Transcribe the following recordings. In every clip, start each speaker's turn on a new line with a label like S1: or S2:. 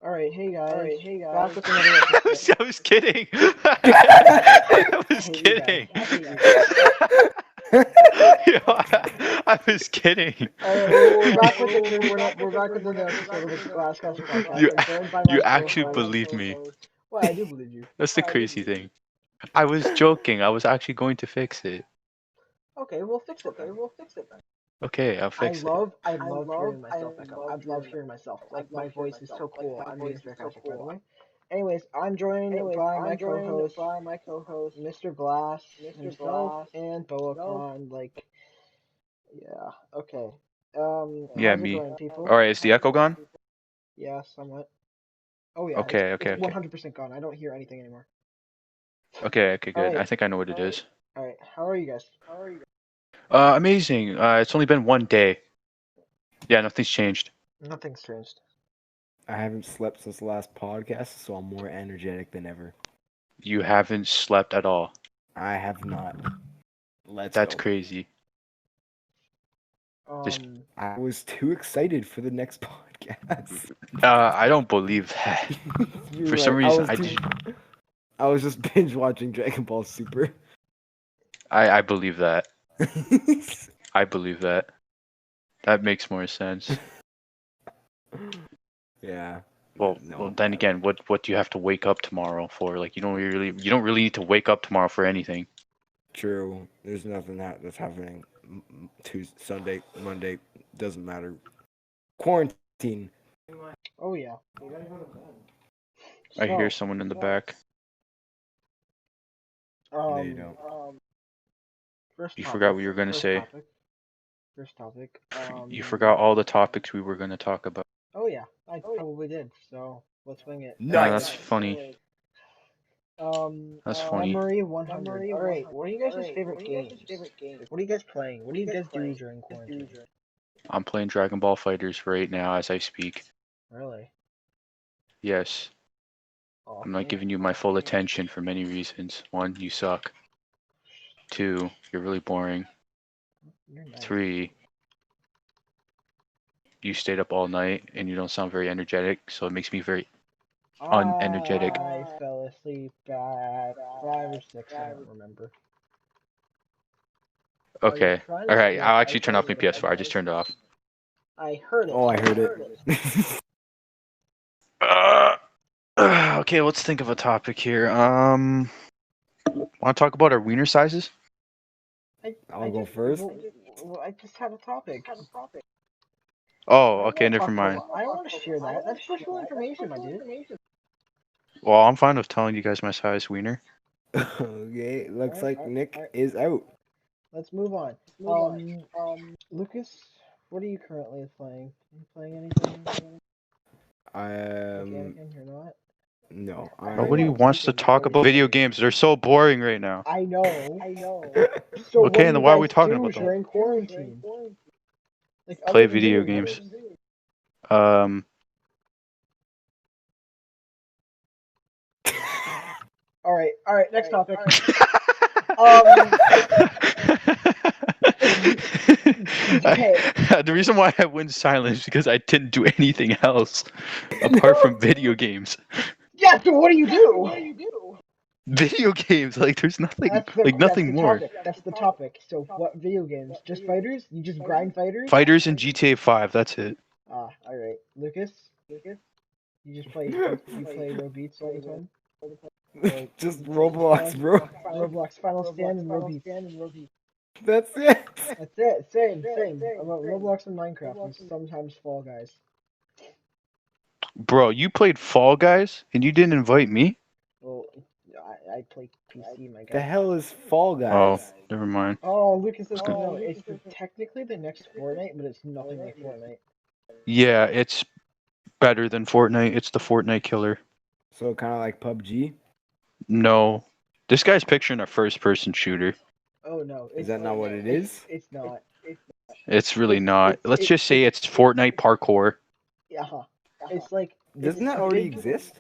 S1: Alright, hey guys. Back with another episode.
S2: I was kidding. I
S1: I
S2: was
S1: hate you guys.
S2: kidding.
S1: I hate you guys.
S2: I was kidding.
S1: Alright, well, we're back with the crew. We're back with another episode of the Glasscast podcast.
S2: You
S1: I'm joined by my
S2: you actually
S1: co-host.
S2: believe me.
S1: Well, I do believe you.
S2: That's the crazy thing. I was joking. I was actually going to fix it.
S1: Okay, we'll fix it then.
S2: Okay, I'll
S1: I
S2: fix it.
S1: love hearing myself echo. I love hearing myself. Like, my voice is so cool. I'm being sarcastic, by the way. Anyways, I'm joined by my co-host, Mr. Glass himself, and Boacon. Like, yeah, okay.
S2: Yeah,
S1: How's it
S2: me.
S1: going, people?
S2: All right, is the echo gone?
S1: Yeah, somewhat. Oh yeah,
S2: Okay,
S1: it's
S2: okay.
S1: 100% gone. I don't hear anything anymore.
S2: Okay, good.
S1: Alright.
S2: I think I know what it is.
S1: Alright, how are you guys?
S2: Amazing. It's only been one day. Yeah, nothing's changed.
S1: Nothing's changed.
S3: I haven't slept since the last podcast, so I'm more energetic than ever.
S2: You haven't slept at all.
S3: I have not.
S2: That's
S3: go.
S2: crazy.
S3: I was too excited for the next podcast.
S2: I don't believe that.
S3: You're
S2: For some
S3: right.
S2: reason,
S3: I was just binge watching Dragon Ball Super.
S2: I believe that. I believe that. That makes more sense.
S3: Yeah.
S2: Well, then again, what do you have to wake up tomorrow for? Like, you don't really need to wake up tomorrow for anything.
S3: True. There's nothing that's happening. Tuesday, Sunday, Monday, doesn't matter. Quarantine.
S1: Oh yeah.
S2: I hear someone in the back.
S3: No, you don't.
S2: You forgot what you were gonna say.
S1: First topic.
S2: You forgot all the topics we were gonna talk about.
S1: Oh yeah, I probably did. So let's wing it.
S2: Nice. That's funny. That's funny.
S1: Summary 100. All right, what are you guys' favorite games? What are you guys playing? What do you guys do during quarantine?
S2: I'm playing Dragon Ball Fighters right now as I speak.
S1: Really?
S2: Yes.
S1: Oh,
S2: I'm not giving you my full attention for many reasons. 1, you suck. 2, you're really boring.
S1: You're nice.
S2: 3, you stayed up all night and you don't sound very energetic, so it makes me very unenergetic.
S1: I fell asleep at 5 or 6, I don't remember.
S2: Okay. Alright, I'll actually turn off my PS4. I just turned it off.
S1: I heard it.
S3: Oh, I heard it.
S2: Okay, let's think of a topic here. Want to talk about our wiener sizes?
S3: I'll go first.
S1: Well, I just had a topic.
S2: Oh, okay, never mind.
S1: I don't want to share that. That's personal information, my dude.
S2: Well, I'm fine with telling you guys my size wiener.
S3: Okay, looks like Nick is out.
S1: Let's move on. Lucas, what are you currently playing? Are you playing anything? You're not?
S3: No.
S2: Nobody wants to talk about video games. They're so boring right now.
S1: I know. So
S2: okay, and then why are we talking about them?
S1: During quarantine? Like,
S2: play video games.
S1: Alright, next topic.
S2: The reason why I went silent is because I didn't do anything else apart from video games.
S1: Yeah, so what do you do?
S2: Video games, like there's nothing, nothing more.
S1: That's the topic. So what video games? Just fighters? You just grind fighters?
S2: Fighters in GTA 5. That's it.
S1: Ah, alright. Lucas, you just play. You play Road Beats all the time.
S3: Just Roblox, bro.
S1: Roblox Final Stand and Road Beats.
S3: That's it.
S1: That's it. Same. About Roblox and Minecraft and sometimes Fall Guys.
S2: Bro, you played Fall Guys and you didn't invite me?
S1: Well, I play PC, my guy.
S3: The hell is Fall Guys?
S2: Oh, never mind.
S1: Oh, Lucas doesn't know. It's technically the next Fortnite, but it's nothing like Fortnite.
S2: Yeah, it's better than Fortnite. It's the Fortnite killer.
S3: So kind of like PUBG?
S2: No. This guy's picturing a first-person shooter.
S1: Oh, no.
S3: Is that not what it is?
S1: It's not.
S2: It's really not. Let's just say it's Fortnite parkour.
S1: Yeah. It's like...
S3: Doesn't that already exist?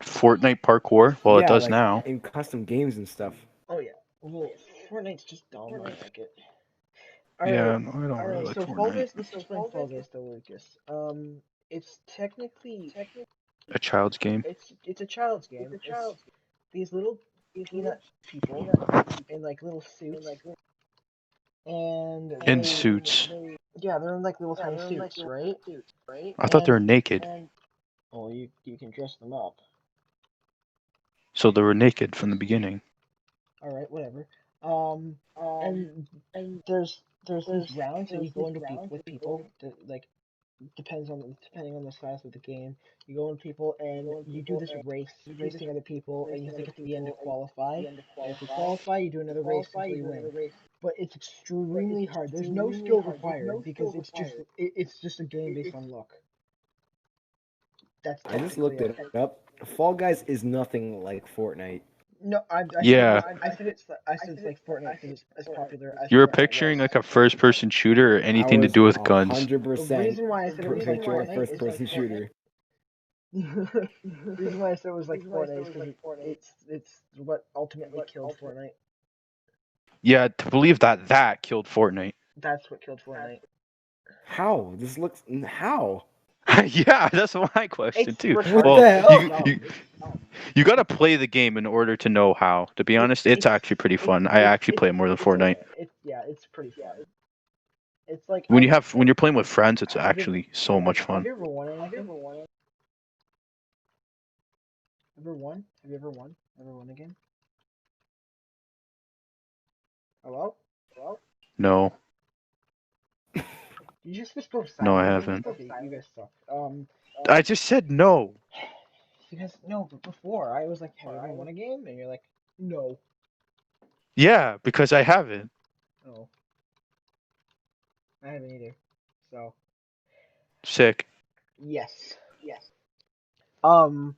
S2: Fortnite parkour? Well, it does
S3: like
S2: now.
S3: In custom games and stuff.
S1: Oh, yeah. Well, Fortnite's just dumb. I like it.
S2: Yeah, no, I don't really like
S1: so
S2: Fortnite.
S1: Fall Guys, let's explain Fall Guys to Lucas. It's technically
S2: A child's game.
S1: it's a child's game. It's these little peanut people in like little suits, and
S2: In
S1: they
S2: suits.
S1: yeah, they're in like little tiny suits, right?
S2: I thought they
S1: And
S2: were naked.
S1: well, you can dress them up.
S2: So they were naked from the beginning.
S1: All right, whatever. And there's these rounds that you go into with people that like depending on the size of the game. You go in people and you do this race, racing other people, and you have to get to the end to qualify. And if you qualify, you do another race until you win. But it's extremely hard. There's no skill required because it's just a game based on luck. That's
S3: I just
S1: technically
S3: looked
S1: it.
S3: it up. Fall Guys is nothing like Fortnite.
S1: No,
S2: Yeah.
S1: I said it's like Fortnite because it's as popular as
S2: You were
S1: Fortnite
S2: picturing
S1: was.
S2: like a first-person shooter or
S3: I
S2: anything to
S3: was
S2: do with guns.
S3: 100%
S1: Reason why I said it was like
S3: picturing a
S1: Fortnite is
S3: first-person shooter.
S1: reason why I said it was like Fortnite is because it's what ultimately killed Fortnite.
S2: Yeah, to believe that killed Fortnite.
S1: That's what killed Fortnite.
S3: How? This looks how?
S2: Yeah, that's my question
S1: It's
S2: too.
S1: retarded.
S2: Well,
S3: the hell?
S1: It's dumb.
S2: you gotta play the game in order to know how. To be honest, it's actually pretty fun. I actually play it more than Fortnite.
S1: It's pretty fun. It's like
S2: When you're playing with friends, it's actually so much
S1: Have
S2: fun.
S1: you ever won anything? Ever won? Have you ever won? Ever won a game? Hello?
S2: No,
S1: You just go
S2: no, I
S1: silent.
S2: haven't.
S1: Okay, you guys suck.
S2: I just said no.
S1: You guys no, but before I was like, have you ever won a game? And you're like, no.
S2: Yeah, because I haven't.
S1: Oh, I haven't either. So
S2: Sick.
S1: yes. Um,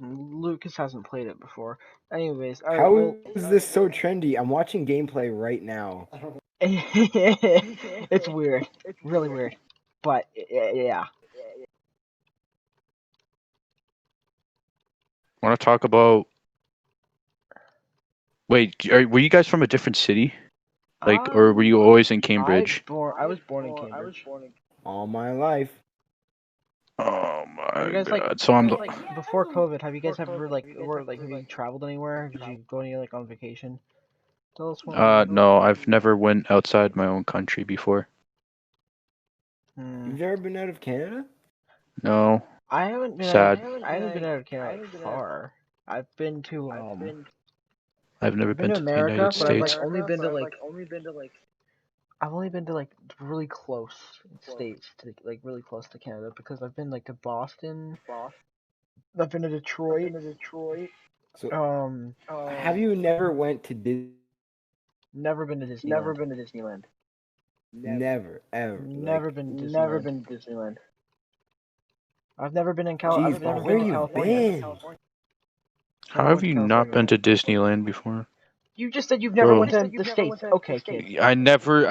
S1: Lucas hasn't played it before. Anyways, all right.
S3: How
S1: Well,
S3: is this so trendy? I'm watching gameplay right now.
S1: it's weird, really weird, but yeah.
S2: Want to talk about? Wait, were you guys from a different city? Like, or were you always in Cambridge?
S1: I was born in Cambridge.
S3: All my life.
S2: Oh
S1: Have you
S2: my
S1: guys
S2: god. So I'm.
S1: before COVID? Have you guys ever have you traveled anywhere? Did you go anywhere like on vacation? Tell us more.
S2: No, I've never went outside my own country before.
S1: Hmm.
S3: You've never been out of Canada?
S2: No.
S1: I haven't been
S2: Sad.
S1: I haven't been out of Canada far. I've been to
S2: I've never
S1: I've been
S2: been
S1: to
S2: to the
S1: America,
S2: United
S1: but I've
S2: States.
S1: only been to like really close states to like really close to Canada because I've been like to Boston. I've been to Detroit.
S3: So,
S1: Um,
S3: have you never went to Disney?
S1: never been to Disneyland.
S3: Never, ever.
S1: Never
S3: Like,
S1: been to Disneyland. I've never been in
S3: jeez,
S1: I've
S3: but
S1: never
S3: where
S1: been to
S3: you
S1: California.
S3: been?
S2: How
S1: Never
S2: have
S1: went to
S2: you not
S1: California.
S2: been to Disneyland before?
S1: You just said you've never
S2: Bro,
S1: went to the States. Okay, kid.
S2: I never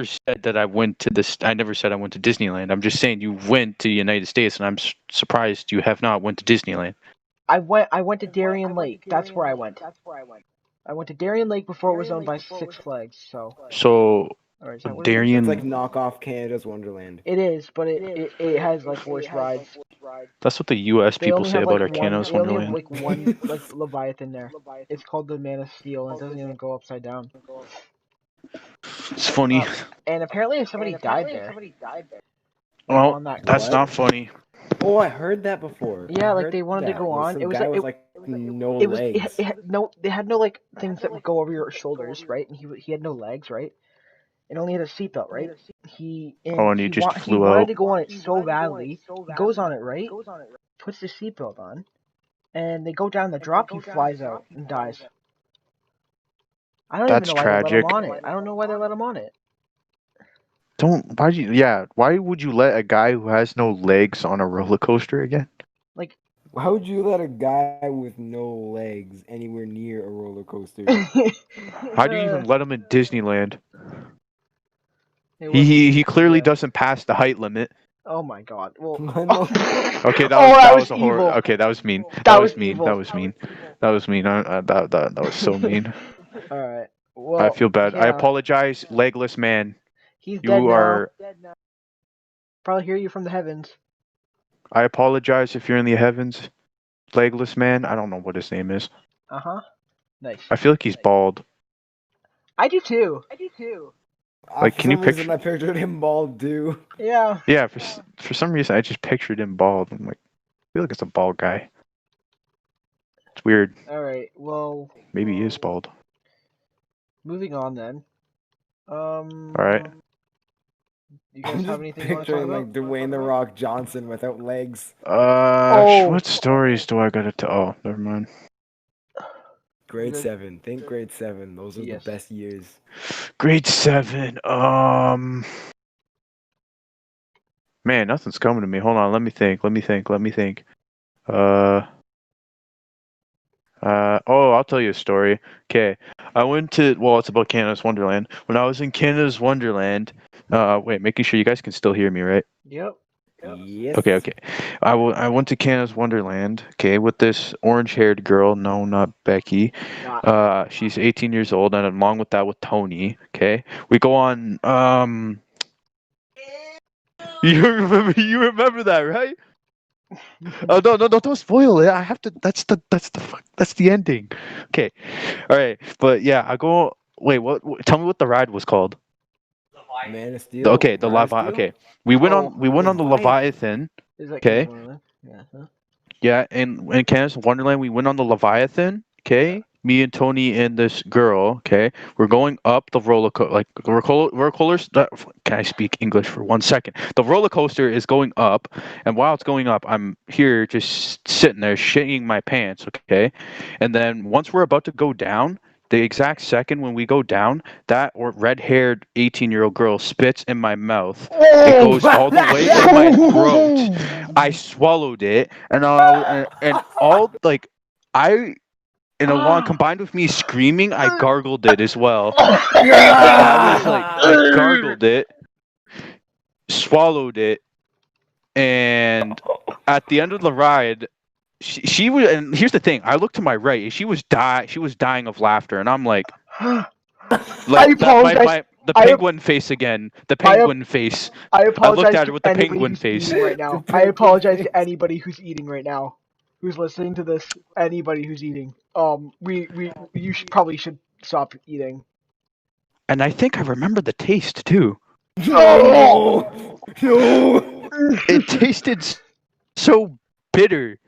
S2: said that I went to this. I never said I went to Disneyland. I'm just saying you went to the United States, and I'm surprised you have not went to Disneyland.
S1: I went to Darien Lake. That's where I went. I went to Darien Lake before it was owned by Six Flags. So,
S2: So,
S1: alright, is that what it is?
S3: It's like
S2: Darien,
S3: knockoff Canada's Wonderland.
S1: It is, but it has like worse rides.
S2: that's what the U.S.
S1: They
S2: people
S1: only
S2: say
S1: have like
S2: about our
S1: one.
S2: Canada's
S1: They only have
S2: Wonderland.
S1: like one like Leviathan there. It's called the Man of Steel, and it doesn't even go upside down.
S2: It's funny.
S1: And apparently somebody died there. Like
S2: Well,
S1: on that
S2: that's
S1: coast.
S2: not funny.
S3: Oh, I heard that before.
S1: Yeah,
S3: I
S1: like
S3: heard
S1: they wanted to
S3: that.
S1: go
S3: Where
S1: on.
S3: some
S1: It was
S3: guy
S1: like
S3: was like no
S1: it was
S3: legs.
S1: it had no they had no like things that would go over your shoulders, right? And he had no legs, right? And only had a seatbelt, right?
S2: Oh, and you just
S1: He
S2: flew
S1: wanted
S2: out.
S1: to go on it so badly. He goes on it, right? Puts the seatbelt on, and they go down the drop. He flies out and dies. I don't even
S2: That's
S1: know why they let him
S2: tragic.
S1: on it. I don't know why they let him on it.
S2: Don't. Why you? Yeah. Why would you let a guy who has no legs on a roller coaster again?
S1: Like,
S3: Why would you let a guy with no legs anywhere near a roller coaster?
S2: How do you even let him in Disneyland?
S1: it was.
S2: He clearly doesn't pass the height limit.
S1: Oh my god. Well.
S2: Okay,
S1: that was
S2: a
S1: evil.
S2: horror. Okay, that was mean.
S1: That was evil.
S2: That was mean. That was mean. That was so mean.
S1: All right.
S2: I
S1: Well,
S2: feel bad. I
S1: yeah.
S2: apologize, legless man.
S1: He's dead
S2: You
S1: now.
S2: are.
S1: Probably hear you from the heavens.
S2: I apologize if you're in the heavens. Legless man. I don't know what his name is.
S1: Nice.
S2: I feel like he's bald.
S1: I do too.
S2: Like,
S3: For
S2: can you
S3: some reason,
S2: picture?
S3: I pictured him bald too.
S1: Yeah.
S2: Yeah, for some reason I just pictured him bald. I'm like, I feel like it's a bald guy. It's weird.
S1: All right. Well,
S2: Maybe he is bald.
S1: moving on then.
S2: All right.
S1: You guys
S3: I'm
S1: have
S3: just
S1: anything you want to talk
S3: picturing
S1: about?
S3: like Dwayne the Rock Johnson without legs.
S1: Oh.
S2: What stories do I gotta tell? Oh, never mind.
S3: Grade
S1: Good.
S3: 7. Think grade 7. Those are the
S1: Yes.
S3: best years.
S2: Grade 7. Man, nothing's coming to me. Hold on. Let me think. Oh, I'll tell you a story. Okay. It's about Canada's Wonderland. When I was in Canada's Wonderland, wait, making sure you guys can still hear me, right?
S1: Yep.
S3: Yes.
S2: Okay. I went to Canada's Wonderland, okay, with this orange-haired girl. No, not Becky.
S1: Not.
S2: She's 18 years old, and along with that, with Tony, okay, we go on. You remember that, right? Oh no, don't spoil it. I have to. That's the ending. Okay, all right, but yeah, I go. Wait, what? Tell me what the ride was called.
S3: Man of Steel.
S2: Okay, the
S3: Man of
S2: Levi.
S3: Steel?
S2: Okay, we went
S1: Oh.
S2: on the Leviathan.
S1: Is that
S2: Okay,
S1: Wonderland? Yeah. Huh?
S2: yeah, and in Canada's Wonderland, we went on the Leviathan. Okay, me and Tony and this girl. Okay, we're going up the roller coaster. Like roller coasters. Can I speak English for 1 second? The roller coaster is going up, and while it's going up, I'm here just sitting there shitting my pants. Okay, and then once we're about to go down, the exact second when we go down, that red-haired 18-year-old girl spits in my mouth. It goes all the way in my throat. I swallowed it, and all like I and along combined with me screaming, I gargled it as well. I was like, I gargled it, swallowed it, and at the end of the ride, she was. And here's the thing: I looked to my right, and she was dying of laughter, and I'm like
S1: I
S2: that
S1: apologize.
S2: the
S1: I
S2: penguin face again, the
S1: I
S2: penguin face.
S1: I
S2: I looked
S1: apologize
S2: at her
S1: to
S2: with the
S1: anybody
S2: penguin
S1: who's
S2: face.
S1: eating right now. I apologize to anybody who's eating right now, who's listening to this. Anybody who's eating. You probably should stop eating.
S2: And I think I remember the taste too.
S3: No! No!
S2: It tasted so bitter.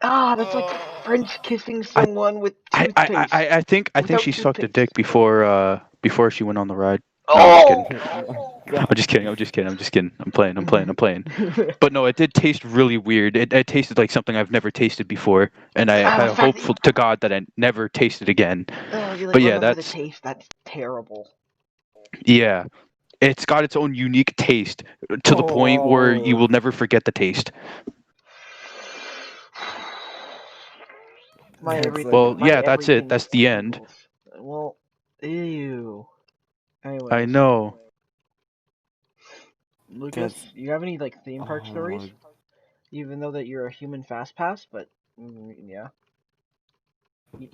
S1: That's like French kissing someone with toothpaste.
S2: I think
S1: Without
S2: she sucked a
S1: toothpaste.
S2: dick before she went on the ride. No,
S1: Oh!
S2: I'm just kidding. I'm playing. But no, it did taste really weird. It tasted like something I've never tasted before, and I
S1: The
S2: had
S1: fact
S2: hope
S1: that
S2: to God that I never tasted again.
S1: you
S2: But yeah,
S1: remember the taste. That's terrible.
S2: yeah, it's got its own unique taste to the point where you will never forget the taste. That's it. That's the end.
S1: Well, ew. Anyways.
S2: I know.
S1: Lucas, you have any theme park stories? Even though that you're a human fast pass, but yeah,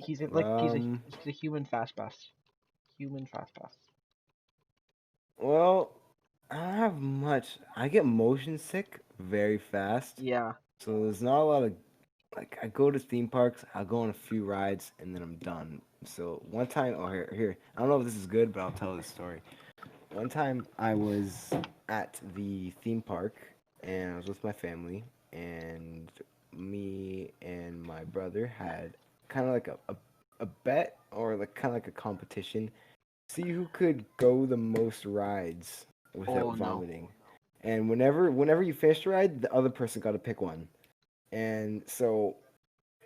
S1: he's a human fast pass. Human fast pass.
S3: Well, I don't have much. I get motion sick very fast.
S1: Yeah.
S3: So there's not a lot of I go to theme parks, I'll go on a few rides, and then I'm done. So one time, here, I don't know if this is good, but I'll tell this story. One time I was at the theme park, and I was with my family, and me and my brother had kind of like a bet, or kind of like a competition. See who could go the most rides without vomiting. And whenever you finished a ride, the other person got to pick one. And so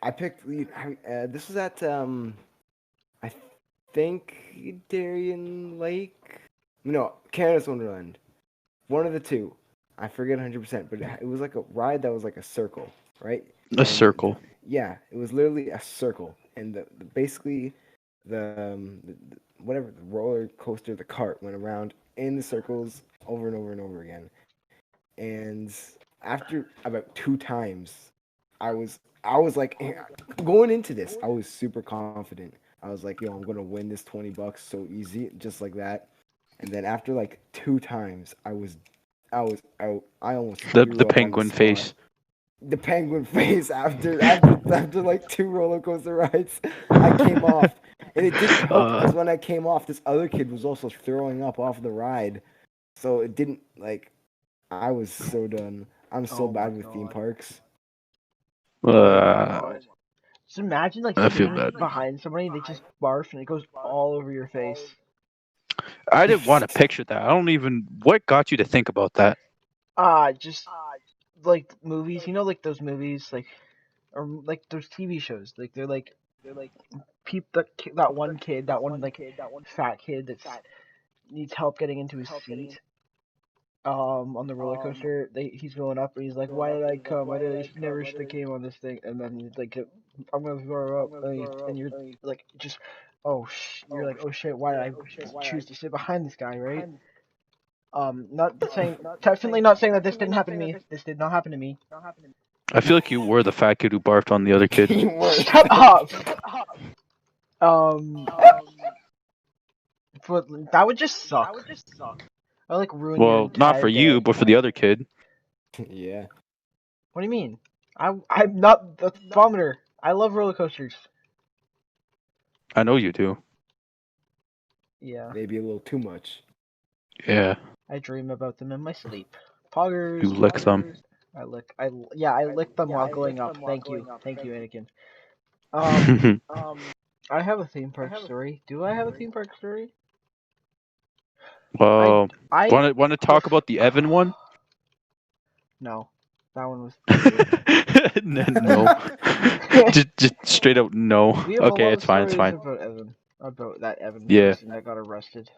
S3: I picked. This was at I think Darien Lake. No, Canada's Wonderland. One of the two. I forget 100%, but it was like a ride that was like a circle, right?
S2: A circle.
S3: Yeah, it was literally a circle, and basically the whatever the roller coaster, the cart went around in the circles over and over and over again. And after about 2 times, I was like going into this, I was super confident. I was like, yo, I'm gonna win this $20 so easy, just like that. And then after like 2 times, I was out. I almost
S2: The
S3: threw up on the
S2: penguin
S3: spot.
S2: face.
S3: the penguin face after like 2 roller coaster rides. I came off, and it didn't help because when I came off, this other kid was also throwing up off the ride, so it didn't like. I was so done. I'm so
S1: Oh my
S3: bad with theme
S1: god.
S3: parks.
S1: Oh my
S2: uh,
S1: god. Just imagine like
S2: I feel
S1: sitting
S2: bad.
S1: behind somebody, they just barf and it goes all over your face.
S2: I didn't want to picture that. I don't even. What got you to think about that?
S1: Just like movies, you know, like those movies, like or like those TV shows, like they're like that one kid, that one like fat kid that's needs help getting into his seat. On the roller coaster, he's going up and he's like, "Why did I come? Never should have came on this thing." And then he's like, "I'm gonna throw up," and you're like, just, you're like, "Oh shit, why did I choose to sit behind this guy?" Right? Not the saying, definitely not saying that this didn't happen to me. This did not happen to me.
S2: I feel like you were the fat kid who barfed on the other kid.
S3: You were.
S1: Shut up. Um, but that would just suck. I like ruin your
S2: Well, not for
S1: entire
S2: you,
S1: day.
S2: but for the other kid.
S3: Yeah.
S1: What do you mean? I'm not the vomiter. I love roller coasters.
S2: I know you do.
S1: Yeah,
S3: Maybe a little too much.
S2: Yeah,
S1: I dream about them in my sleep. Poggers.
S2: you lick them.
S1: I licked them while going up. Thank you, Anakin.
S2: Well,
S1: I have a theme park story. Do I have a theme park story? I
S2: want to
S1: the
S2: talk about the Evan one?
S1: No, that one was stupid.
S2: No, just straight out no.
S1: We have a
S2: Okay,
S1: lot of
S2: it's fine. It's
S1: stories
S2: fine.
S1: about that Evan
S2: Yeah.
S1: person that got arrested.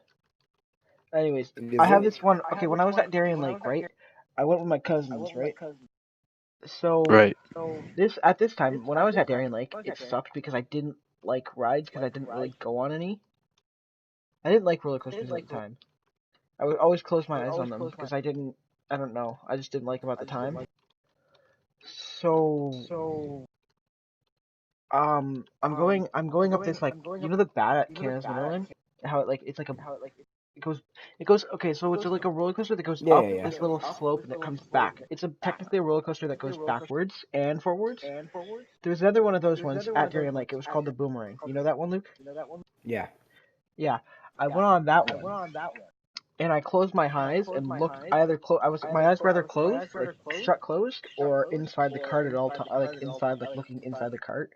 S1: Anyways,
S3: Is
S1: I have
S3: there?
S1: this one. Okay, when I was at Darien Lake, right? I went with my cousins, right? So
S2: Right.
S1: at this time when I was at Darien Lake, it sucked because I didn't like rides because I didn't really go on any. I didn't like roller coasters at the time. I would always close my eyes on them because I don't know. I just didn't like them at the time. So I'm going up this like you know the bat at Canada's Wonderland? How it's like a it goes okay, so it's like a roller coaster that goes
S3: Yeah,
S1: up
S3: yeah, yeah.
S1: this little slope and it comes back. It's technically a roller coaster that goes backwards and forwards. There's another one of those ones at Darien Lake. It was called the Boomerang. You know that one, Luke?
S3: Yeah.
S1: Yeah. I went on that one and I closed my eyes and looked either my eyes were either closed, like shut closed, or inside the cart at all times, like inside, like looking inside the cart.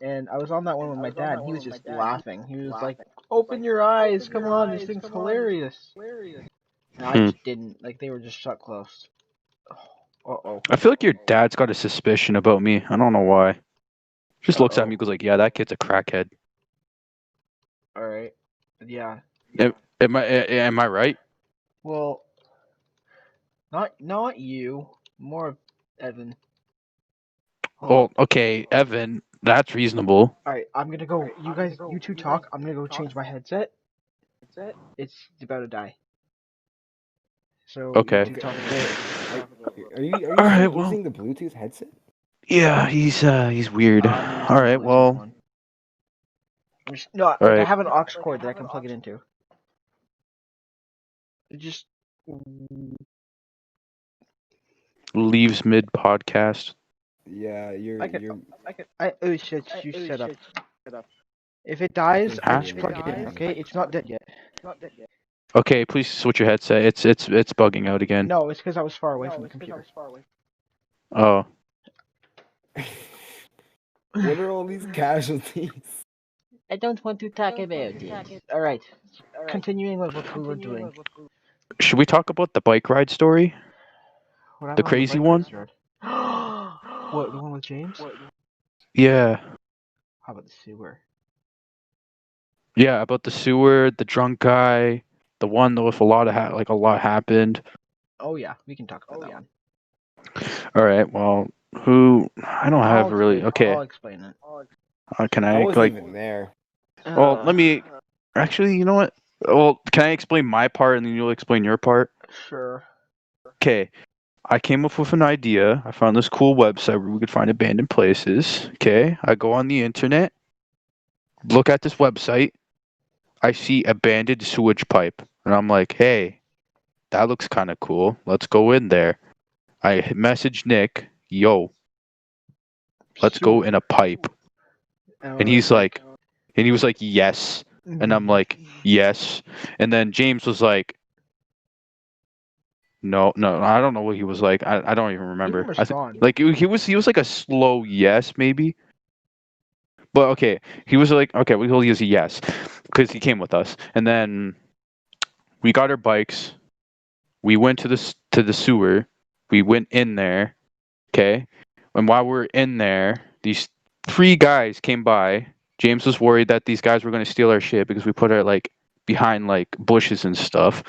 S1: And I was on that one with my dad, and he was just laughing. He was like, "Open your eyes, come on, this thing's hilarious." And I
S2: Hmm.
S1: just didn't. Like they were just shut closed. Oh.
S2: I feel like your dad's got a suspicion about me. I don't know why. Just looks at me and goes like, "Yeah, that kid's a crackhead."
S1: All right. Yeah.
S2: Am I right?
S1: Well, not you. More of Evan. Hold
S2: Well,
S1: on.
S2: okay, Evan, that's reasonable.
S1: All right. I'm gonna go. You two talk. I'm gonna go change my headset. It's about to die. So you
S2: Okay.
S1: two talk.
S3: Are you
S2: All right.
S3: still
S2: Well,
S3: using the Bluetooth headset?
S2: yeah, he's weird.
S1: I'm
S2: All
S1: using the
S2: right.
S1: Bluetooth
S2: Well,
S1: one. No,
S2: all
S1: like I
S2: right.
S1: have an aux cord that I can plug it into. It just
S2: Leaves mid podcast.
S3: Yeah,
S1: I can
S3: you're.
S1: oh shit, you shut up. If it dies,
S3: can't
S1: I'll
S3: hear
S2: Huh?
S3: you
S1: just plug it in,
S3: anymore.
S1: okay? It's not dead yet.
S2: Okay, please switch your headset. It's bugging out again.
S1: No, it's because I was far away from the computer.
S2: Oh,
S3: What are all these casualties?
S1: I don't want to talk about it. Alright, continuing with what we were doing.
S2: should we talk about the bike ride story?
S1: What
S2: The
S1: happened on the
S2: crazy
S1: bike ride
S2: one?
S1: story? What, the one with James?
S2: Yeah.
S1: How about the sewer?
S2: Yeah, about the sewer, the drunk guy, the one that with a lot of like a lot happened.
S1: Oh yeah, we can talk about that one.
S2: All right. Well, who? I don't have really. Okay.
S1: I'll explain it.
S2: Can
S3: I
S2: I
S3: wasn't
S2: like?
S3: even there.
S2: Well, let me. Actually, you know what? Well, can I explain my part and then you'll explain your part?
S1: Sure.
S2: Okay. I came up with an idea. I found this cool website where we could find abandoned places. Okay. I go on the internet, look at this website. I see abandoned sewage pipe, and I'm like, hey, that looks kind of cool. Let's go in there. I message Nick. "Yo, let's go
S1: Sewer.
S2: in a pipe."
S1: And
S2: And
S1: we're
S2: he's
S1: like,
S2: like, and he was like, "Yes." And I'm
S1: mhm.
S2: like, "Yes." And then James was like, "No, no, I don't know what he was like. I don't even
S1: He didn't
S2: remember. I think
S1: respond.
S2: like he was like a slow yes maybe. But okay, he was like, okay, we'll use a yes because he came with us. And then we got our bikes. We went to the sewer. We went in there. Okay, and while we were in there, these three guys came by. James was worried that these guys were going to steal our shit because we put our like behind like bushes and stuff.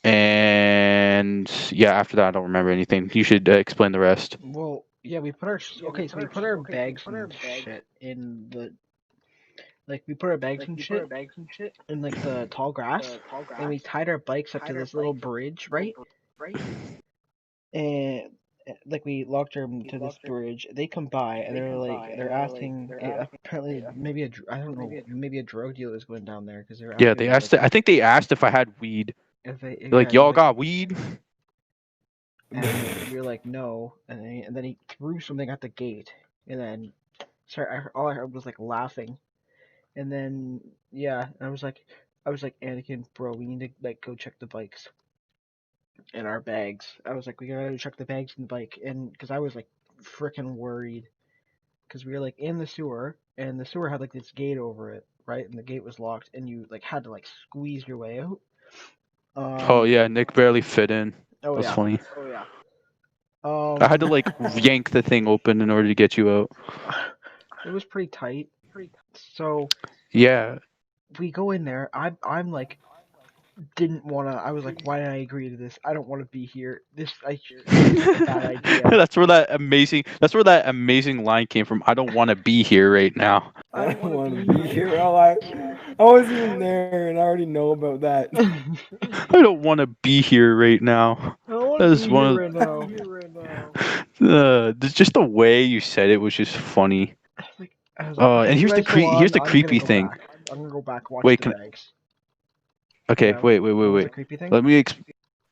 S2: And yeah, after that, I don't remember anything. You should explain the rest.
S1: Well, yeah, we put our okay, so we put our bags and shit in the we put our bags and shit in like the tall grass, and we tied our bikes up to this little bridge, right? And like we locked them to this bridge. They come by and they're asking apparently maybe I don't know, maybe a drug dealer is going down there because they were
S2: Yeah,
S1: asking
S2: they
S1: if we
S2: asked. I think they asked if I had weed.
S1: if they
S2: They're
S1: yeah
S2: like,
S1: it was
S2: y'all
S1: like
S2: got weed?
S1: and we were like no, and then he threw something at the gate, and then sorry all I heard was like laughing, and then yeah, and I was like Anakin, bro, we need to like go check the bikes and our bags. I was like, we gotta check the bags and the bike, and because I was like freaking worried because we were like in the sewer, and the sewer had like this gate over it, right? And the gate was locked, and you like had to like squeeze your way out.
S2: Oh
S1: Um.
S2: yeah, Nick barely fit in.
S1: Oh
S2: That's
S1: yeah.
S2: funny. I
S1: Um.
S2: had to like yank the thing open in order to get you out.
S1: It was pretty tight. So
S2: Yeah.
S1: we go in there. I'm like didn't wanna. I was like, why did I agree to this? I don't want to be here. This is a bad idea.
S2: That's where that amazing line came from. I don't want to be here right now.
S1: I
S3: I
S1: don't
S3: don't
S1: want to
S3: want to
S1: be
S3: be
S1: here.
S3: here. I wasn't even there, and I already know about that.
S2: I don't want to be here right now.
S1: I don't want
S2: That
S1: to
S2: is
S1: be here
S2: one
S1: right now.
S2: just the way you said it was just funny.
S1: I was like, okay,
S2: And
S1: you
S2: here's
S1: guys go
S2: here's
S1: on.
S2: the
S1: I'm gonna
S2: creepy
S1: go
S2: thing.
S1: back. I'm gonna go back watch
S2: Wait,
S1: the
S2: can
S1: bags.
S2: okay,
S1: Yeah. What was the
S2: wait.
S1: creepy thing?
S2: Let me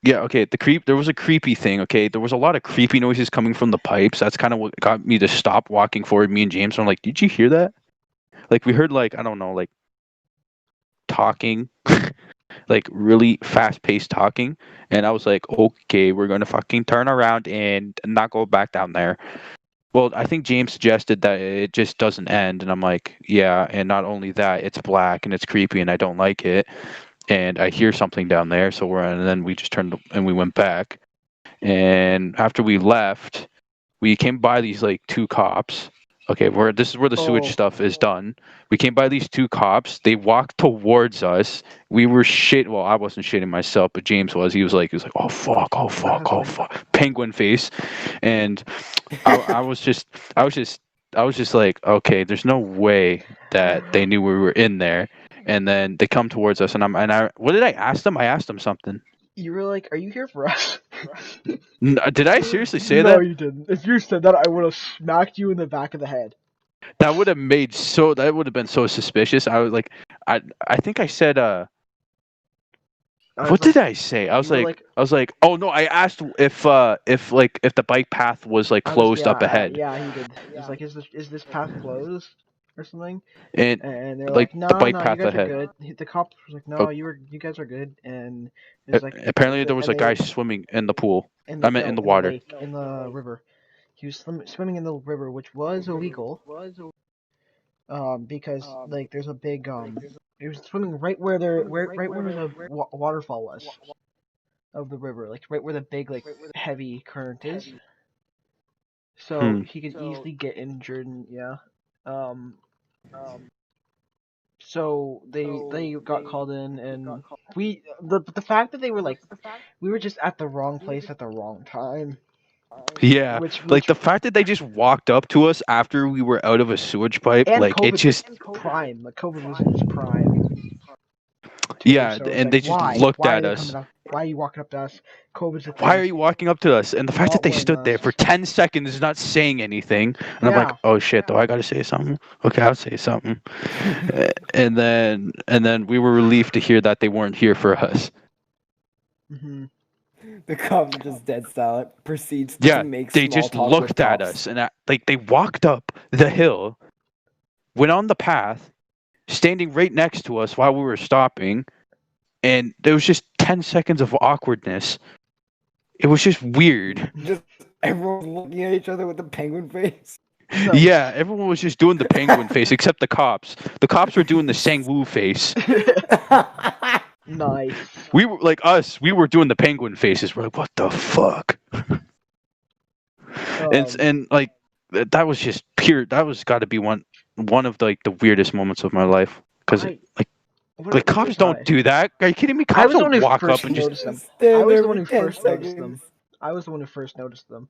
S2: Yeah, okay. There was a creepy thing. Okay, there was a lot of creepy noises coming from the pipes. That's kind of what got me to stop walking forward. Me and James were like, "Did you hear that?" Like we heard like I don't know, like talking, like really fast paced talking, and I was like, "Okay, we're gonna fucking turn around and not go back down there." Well, I think James suggested that it just doesn't end, and I'm like, "Yeah." And not only that, it's black and it's creepy, and I don't like it. And I hear something down there, and then we just turned and we went back. And after we left, we came by these like two cops. Okay, where this is where the sewage
S1: Oh,
S2: stuff is done. We came by these two cops. They walked towards us. We were shit. Well, I wasn't shitting myself, but James was. He was like, oh fuck, oh
S1: that
S2: fuck,
S1: was
S2: oh
S1: funny.
S2: fuck, penguin face. And I was just, I was just, I was just like, okay, there's no way that they knew we were in there. And then they come towards us, and what did I ask them? I asked them something.
S1: You were like, "Are you here for us?"
S2: Did I seriously say
S1: No,
S2: that?
S1: you didn't. If you said that, I would have smacked you in the back of the head.
S2: That would have been so suspicious. I was like, I think I said
S1: I was
S2: what
S1: like,
S2: did I say?
S1: you were like,
S2: I was like, oh no, I asked if the bike path was like
S1: I was
S2: closed up ahead,
S1: yeah, he did. He's like, is this path closed or something?
S2: and
S1: And they're
S2: like
S1: like,
S2: the
S1: no,
S2: bike
S1: no, you
S2: path
S1: guys are
S2: ahead.
S1: good. The cop was like,
S2: Uh,
S1: no, you guys are good. And it's like,
S2: Apparently there was a guy swimming in the pool.
S1: in
S2: I
S1: the
S2: meant in
S1: no
S2: the
S1: in the
S2: water.
S1: lake in the river. He was swimming in the river, which was illegal. Because like there's a big he was swimming right where right where the waterfall was of the river, like right where the big like heavy current is. So
S2: Hmm.
S1: he could easily get injured, and yeah. Um. So they got called in, and the fact that they were like we were just at the wrong place at the wrong time,
S2: Yeah, like
S1: which
S2: the fact that they just walked up to us after we were out of a sewage pipe,
S1: and
S2: like it
S1: COVID was
S2: just
S1: prime. Like COVID was in its prime too.
S2: yeah,
S1: So it's
S2: and
S1: like
S2: they just looked
S1: why are
S2: at
S1: they
S2: us.
S1: coming up? Why are you walking up to us? COVID's a
S2: Why
S1: thing.
S2: are you walking up to us? And the
S1: You're
S2: fact that
S1: not
S2: they
S1: wearing
S2: stood there for
S1: masks.
S2: 10 seconds not saying anything. And I'm like,
S1: Yeah.
S2: oh shit, do I gotta say something? Okay, I'll say something. And then we were relieved to hear that they weren't here for us.
S1: Hmm.
S3: The cops are just dead silent. Proceeds to
S2: Yeah,
S3: make
S2: they
S3: small
S2: just
S3: talk with
S2: looked at
S3: cops.
S2: us, and like they walked up the hill, went on the path, standing right next to us while we were stopping, and there was just 10 seconds of awkwardness. It was just weird.
S3: Just everyone's looking at each other with the penguin face.
S2: Yeah,
S1: Nice.
S2: everyone was just doing the penguin face except the cops. The cops were doing the Sang-woo face.
S1: Nice.
S2: We were like us. We were doing the penguin faces. We're like, what the fuck?
S1: Um,
S2: And like that was just pure. That was got to be one of like the weirdest moments of my life. Because
S1: I
S2: like
S1: what
S2: cops
S1: was
S2: don't
S1: I?
S2: do that. Are you kidding me?
S1: I
S2: Cops
S1: was the one
S2: don't
S1: who
S2: walk up
S1: first
S2: and just
S1: noticed them. I
S3: Stand
S1: was
S3: there
S1: the one
S3: for
S1: who
S3: 10
S1: first noticed
S3: seconds.
S1: them. I was the one who first noticed them.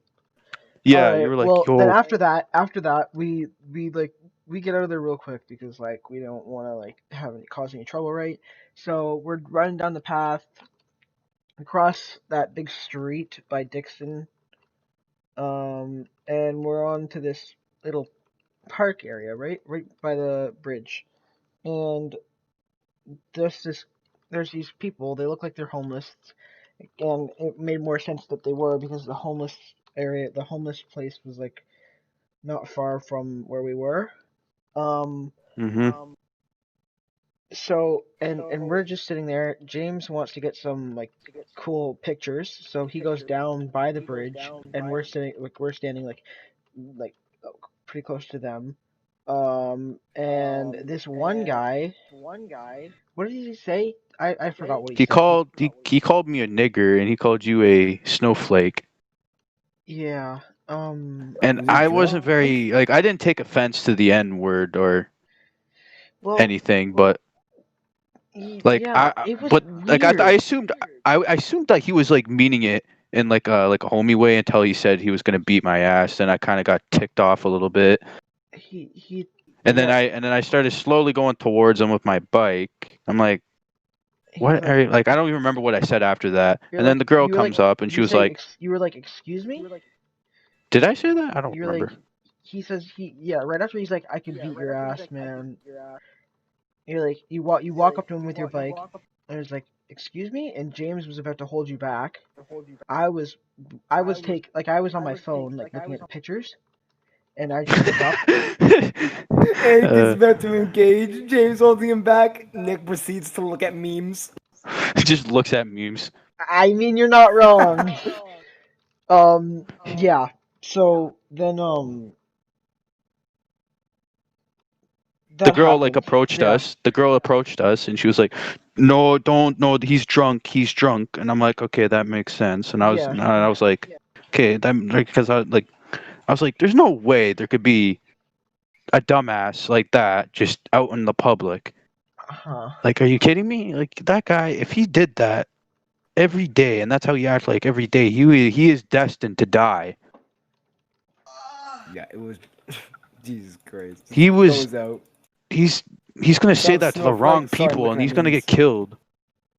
S1: All
S2: yeah. You
S1: right.
S2: were like,
S1: Well, then
S2: yo,
S1: after that, we get out of there real quick because like we don't want to like have any cause any trouble, right? So we're running down the path across that big street by Dixon, and we're on to this little park area, right by the bridge, and there's this there's these people. They look like they're homeless, and it made more sense that they were because the homeless place was like not far from where we were. Um,
S2: mm-hmm.
S1: so and we're just sitting there. James wants to get some like cool pictures, so he goes down by the bridge, and we're standing like pretty close to them. And this one guy, what did he say? I forgot what he said.
S2: He called me a nigger and he called you a snowflake.
S1: Yeah.
S2: And
S3: Was he
S2: I
S3: drunk?
S2: wasn't very like I didn't take offense to the N word or
S1: Well,
S2: anything, but like
S1: yeah, it was
S2: I
S1: weird.
S2: assumed I assumed that he was like meaning it in like a homie way until he said he was gonna beat my ass, and I kind of got ticked off a little bit.
S1: He
S2: And then
S1: yeah,
S2: I started slowly going towards him with my bike. I'm like,
S1: he
S2: what
S1: like
S2: are you like? I don't even remember what I said after that. And then the girl comes up and she
S1: you
S2: was
S1: say
S2: like,
S1: you were like excuse me?
S2: "Did I say that? I don't
S1: You're like
S2: remember."
S1: he says he yeah, right after he's like I can beat your ass, man. You're like you walk up to him with your bike and it's like excuse me, and James was about to hold you back. I was I was on my phone like looking at the pictures, and I just look up.
S3: Eric is
S2: uh,
S3: about to engage. James holding him back. Nick proceeds to look at memes.
S2: just looks at memes.
S1: I mean, you're not wrong. Yeah. So then,
S2: The
S1: that
S2: girl like
S1: happened.
S2: approached
S1: Yeah.
S2: us. The girl approached us and she was like, "No, don't. No, he's drunk. He's drunk." And I'm like, "Okay, that makes sense."
S1: Yeah.
S2: And I was like, "Okay, that like because I was like, there's no way there could be a dumbass like that just out in the public.
S1: Huh.
S2: Like, are you kidding me? Like that guy, if he did that every day, and that's how he acts like every day, he is destined to die.
S3: Yeah, it was. Jesus Christ. He
S2: He
S3: just
S2: was
S3: goes out.
S2: he's he's gonna say
S3: Stop
S2: that to the wrong
S3: snowflake. Sorry, I'm
S2: people,
S3: looking
S2: and
S3: at
S2: he's gonna get
S3: memes.
S2: killed.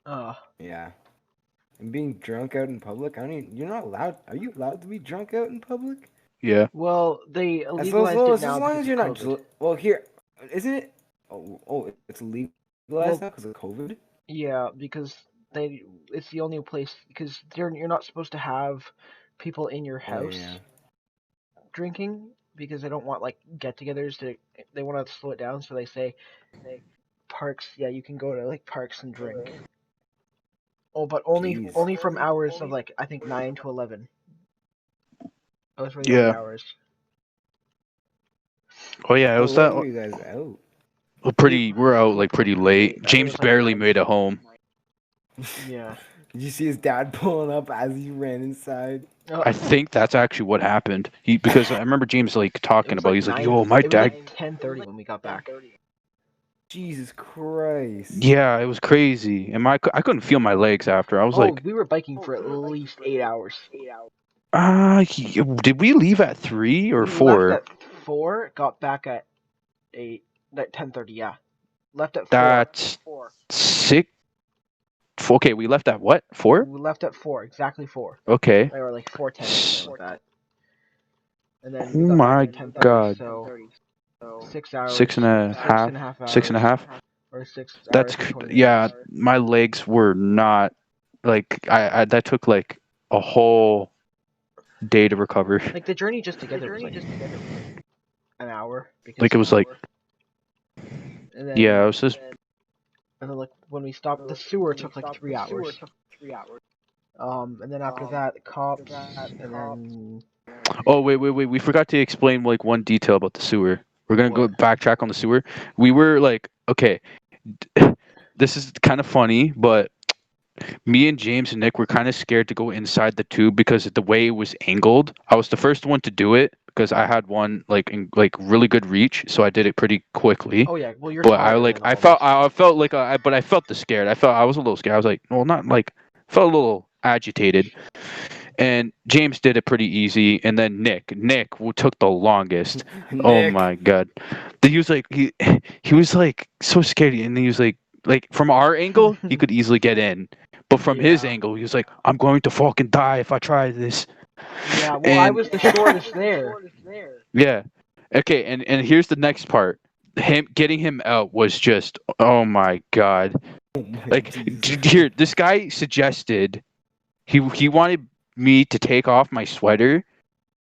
S1: Uh.
S3: Yeah. And being drunk out in public, I don't even, you're not allowed. Are you allowed to be drunk out in public?
S2: Yeah.
S1: Well, they
S3: As
S1: legalized it
S3: as
S1: now
S3: long
S1: because
S3: as
S1: of
S3: you're not.
S1: COVID.
S3: Well, here, isn't it? It's legalized
S1: Well,
S3: now because of COVID.
S1: yeah, because they it's the only place because you're not supposed to have people in your
S3: Oh yeah.
S1: house drinking because they don't want like get-togethers. They want to slow it down, so they say parks. Yeah, you can go to like parks and drink. Oh, but
S3: Jeez.
S1: only from hours of like I think 9 to 11. Those were the only
S2: Yeah.
S1: hours.
S2: Oh yeah, it
S3: How
S2: was that
S3: late were you guys out?
S2: we're out like pretty
S1: Pretty
S2: late.
S1: late. I think it
S2: James
S1: was like
S2: barely
S1: 9.
S2: made it home.
S1: Yeah.
S3: Did you see his dad pulling up as he ran inside?
S2: I think that's actually what happened. Because I remember James like
S1: It
S2: talking
S1: was
S2: about.
S1: like
S2: He's like,
S1: 9.
S2: "Yo, my
S1: It was
S2: dad."
S1: like 10:30 when we got back.
S3: Jesus Christ.
S2: Yeah, it was crazy, and I couldn't feel my legs after. I was
S1: Oh,
S2: like,
S1: we were biking for at least 8 hours.
S2: did we leave at 3 or
S1: We left
S2: 4?
S1: at 4, got back at 8. At 10:30. Yeah, left at 4.
S2: That's 6. Okay, we left at what? 4?
S1: We left at 4, exactly 4.
S2: Okay.
S1: Or like 4:10 or something like that. And then
S2: Oh
S1: we got back
S2: my
S1: at 10:30.
S2: god.
S1: So
S2: 6 and a
S1: six
S2: half.
S1: and a half
S2: 6.5
S1: hours,
S2: hours.
S1: or 6 hours
S2: That's
S1: and 20
S2: yeah.
S1: minutes.
S2: My legs were not like I that took like a whole day to recover.
S1: Like the journey just together was like an hour
S2: Like
S1: because
S2: it was like,
S1: and
S2: yeah,
S1: then
S2: it was just.
S1: like when we stopped the sewer took like 3 hours. And then after that the cops and then
S2: Oh wait, wait, wait. We forgot to explain like one detail about the sewer. We're gonna go
S1: what?
S2: backtrack on the sewer. We were like, okay, this is kind of funny, but me and James and Nick were kind of scared to go inside the tube because of the way it was angled. I was the first one to do it because I had one like really good reach, so I did it pretty quickly.
S1: Oh yeah, well you're
S2: But
S1: taller than
S2: I
S1: all of
S2: felt
S1: us.
S2: I felt like but I felt the scared. I was a little scared. I was like, well, not like felt a little agitated. And James did it pretty easy, and then Nick who took the longest. Oh
S3: Nick.
S2: my god, he was like he was like so scared, and he was like from our angle he could easily get in, but from his
S1: Yeah.
S2: angle he was like, I'm going to fucking die if I try this.
S1: Yeah, well I
S2: And
S1: was the shortest there.
S2: yeah, okay, and here's the next part. Him getting him out was just, oh my god.
S3: Oh my
S2: Like
S3: Jesus.
S2: here, this guy suggested he wanted me to take off my sweater.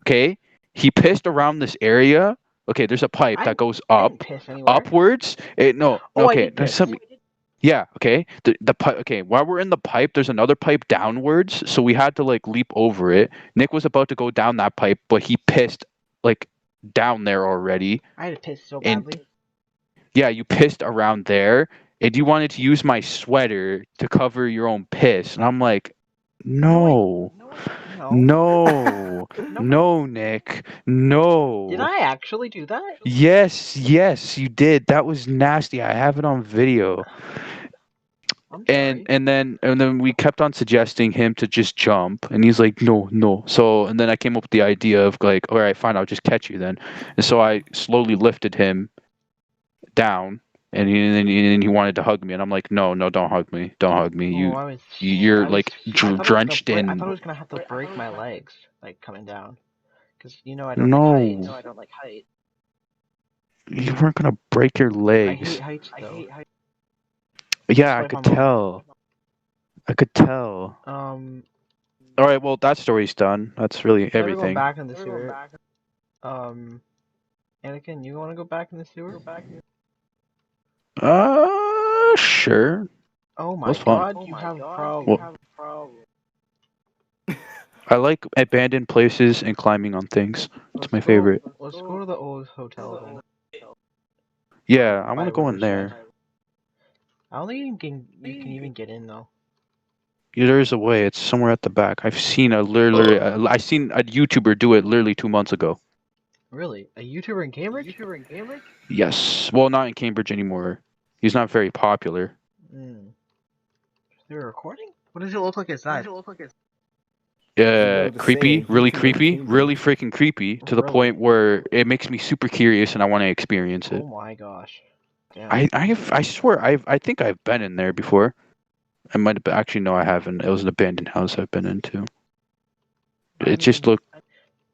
S2: Okay, he pissed around this area. Okay, there's a pipe that goes
S1: I didn't
S2: up,
S1: piss anywhere.
S2: upwards. No,
S1: Oh, I
S2: okay,
S1: did
S2: there's
S1: piss.
S2: some. Yeah, okay. The pipe. Okay, while we're in the pipe, there's another pipe downwards, so we had to like leap over it. Nick was about to go down that pipe, but he pissed like down there already,
S1: I had to piss so
S2: and
S1: badly.
S2: yeah, you pissed around there, and you wanted to use my sweater to cover your own piss, and I'm like, no.
S1: No.
S2: No, no, Nick, no.
S1: Did I actually do that?
S2: Yes, yes, you did. That was nasty. I have it on video.
S1: I'm
S2: And
S1: sorry.
S2: and then we kept on suggesting him to just jump, and he's like, no, no. So and then I came up with the idea of like, all right, fine, I'll just catch you then. And so I slowly lifted him down, and he wanted to hug me, and I'm like, no, no, don't hug me, don't hug me.
S1: Oh, I was.
S2: You're
S1: I was.
S2: like
S1: I thought I was gonna
S2: drenched
S1: break. I
S2: in.
S1: thought I was gonna have to break my legs, like coming down, because I don't like heights.
S2: No, you weren't gonna break your
S1: I hate
S2: legs.
S1: heights though.
S2: Yeah, I
S1: Despite my
S2: could
S1: mom.
S2: tell. I could tell. All right, well, that story's done. That's really
S1: Never going
S2: everything.
S1: back in the sewer. Anakin, you want to go back in the sewer?
S2: Sure.
S1: Oh
S2: That
S1: my
S2: was fun.
S1: God, you have a problem.
S2: Well, I like abandoned places and climbing on things. It's my favorite.
S1: Let's go to the old hotel then.
S2: Yeah, I want
S1: By
S2: to go in
S1: Riverside.
S2: there.
S1: I don't think you can even get in though.
S2: Yeah, there is a way. It's somewhere at the back. I've seen I seen a YouTuber do it literally 2 months ago.
S1: Really, a YouTuber in Cambridge?
S2: Yes. Well, not in Cambridge anymore. He's not very popular.
S1: They're recording? What does it look like inside?
S2: Creepy, really creepy, really
S3: Cambridge.
S2: freaking creepy to the
S1: Really?
S2: point where it makes me super curious and I want to experience it.
S1: Oh my gosh. Damn.
S2: I swear I think I've been in there before. I might have actually no I haven't. It was an abandoned house I've been into. It just looked.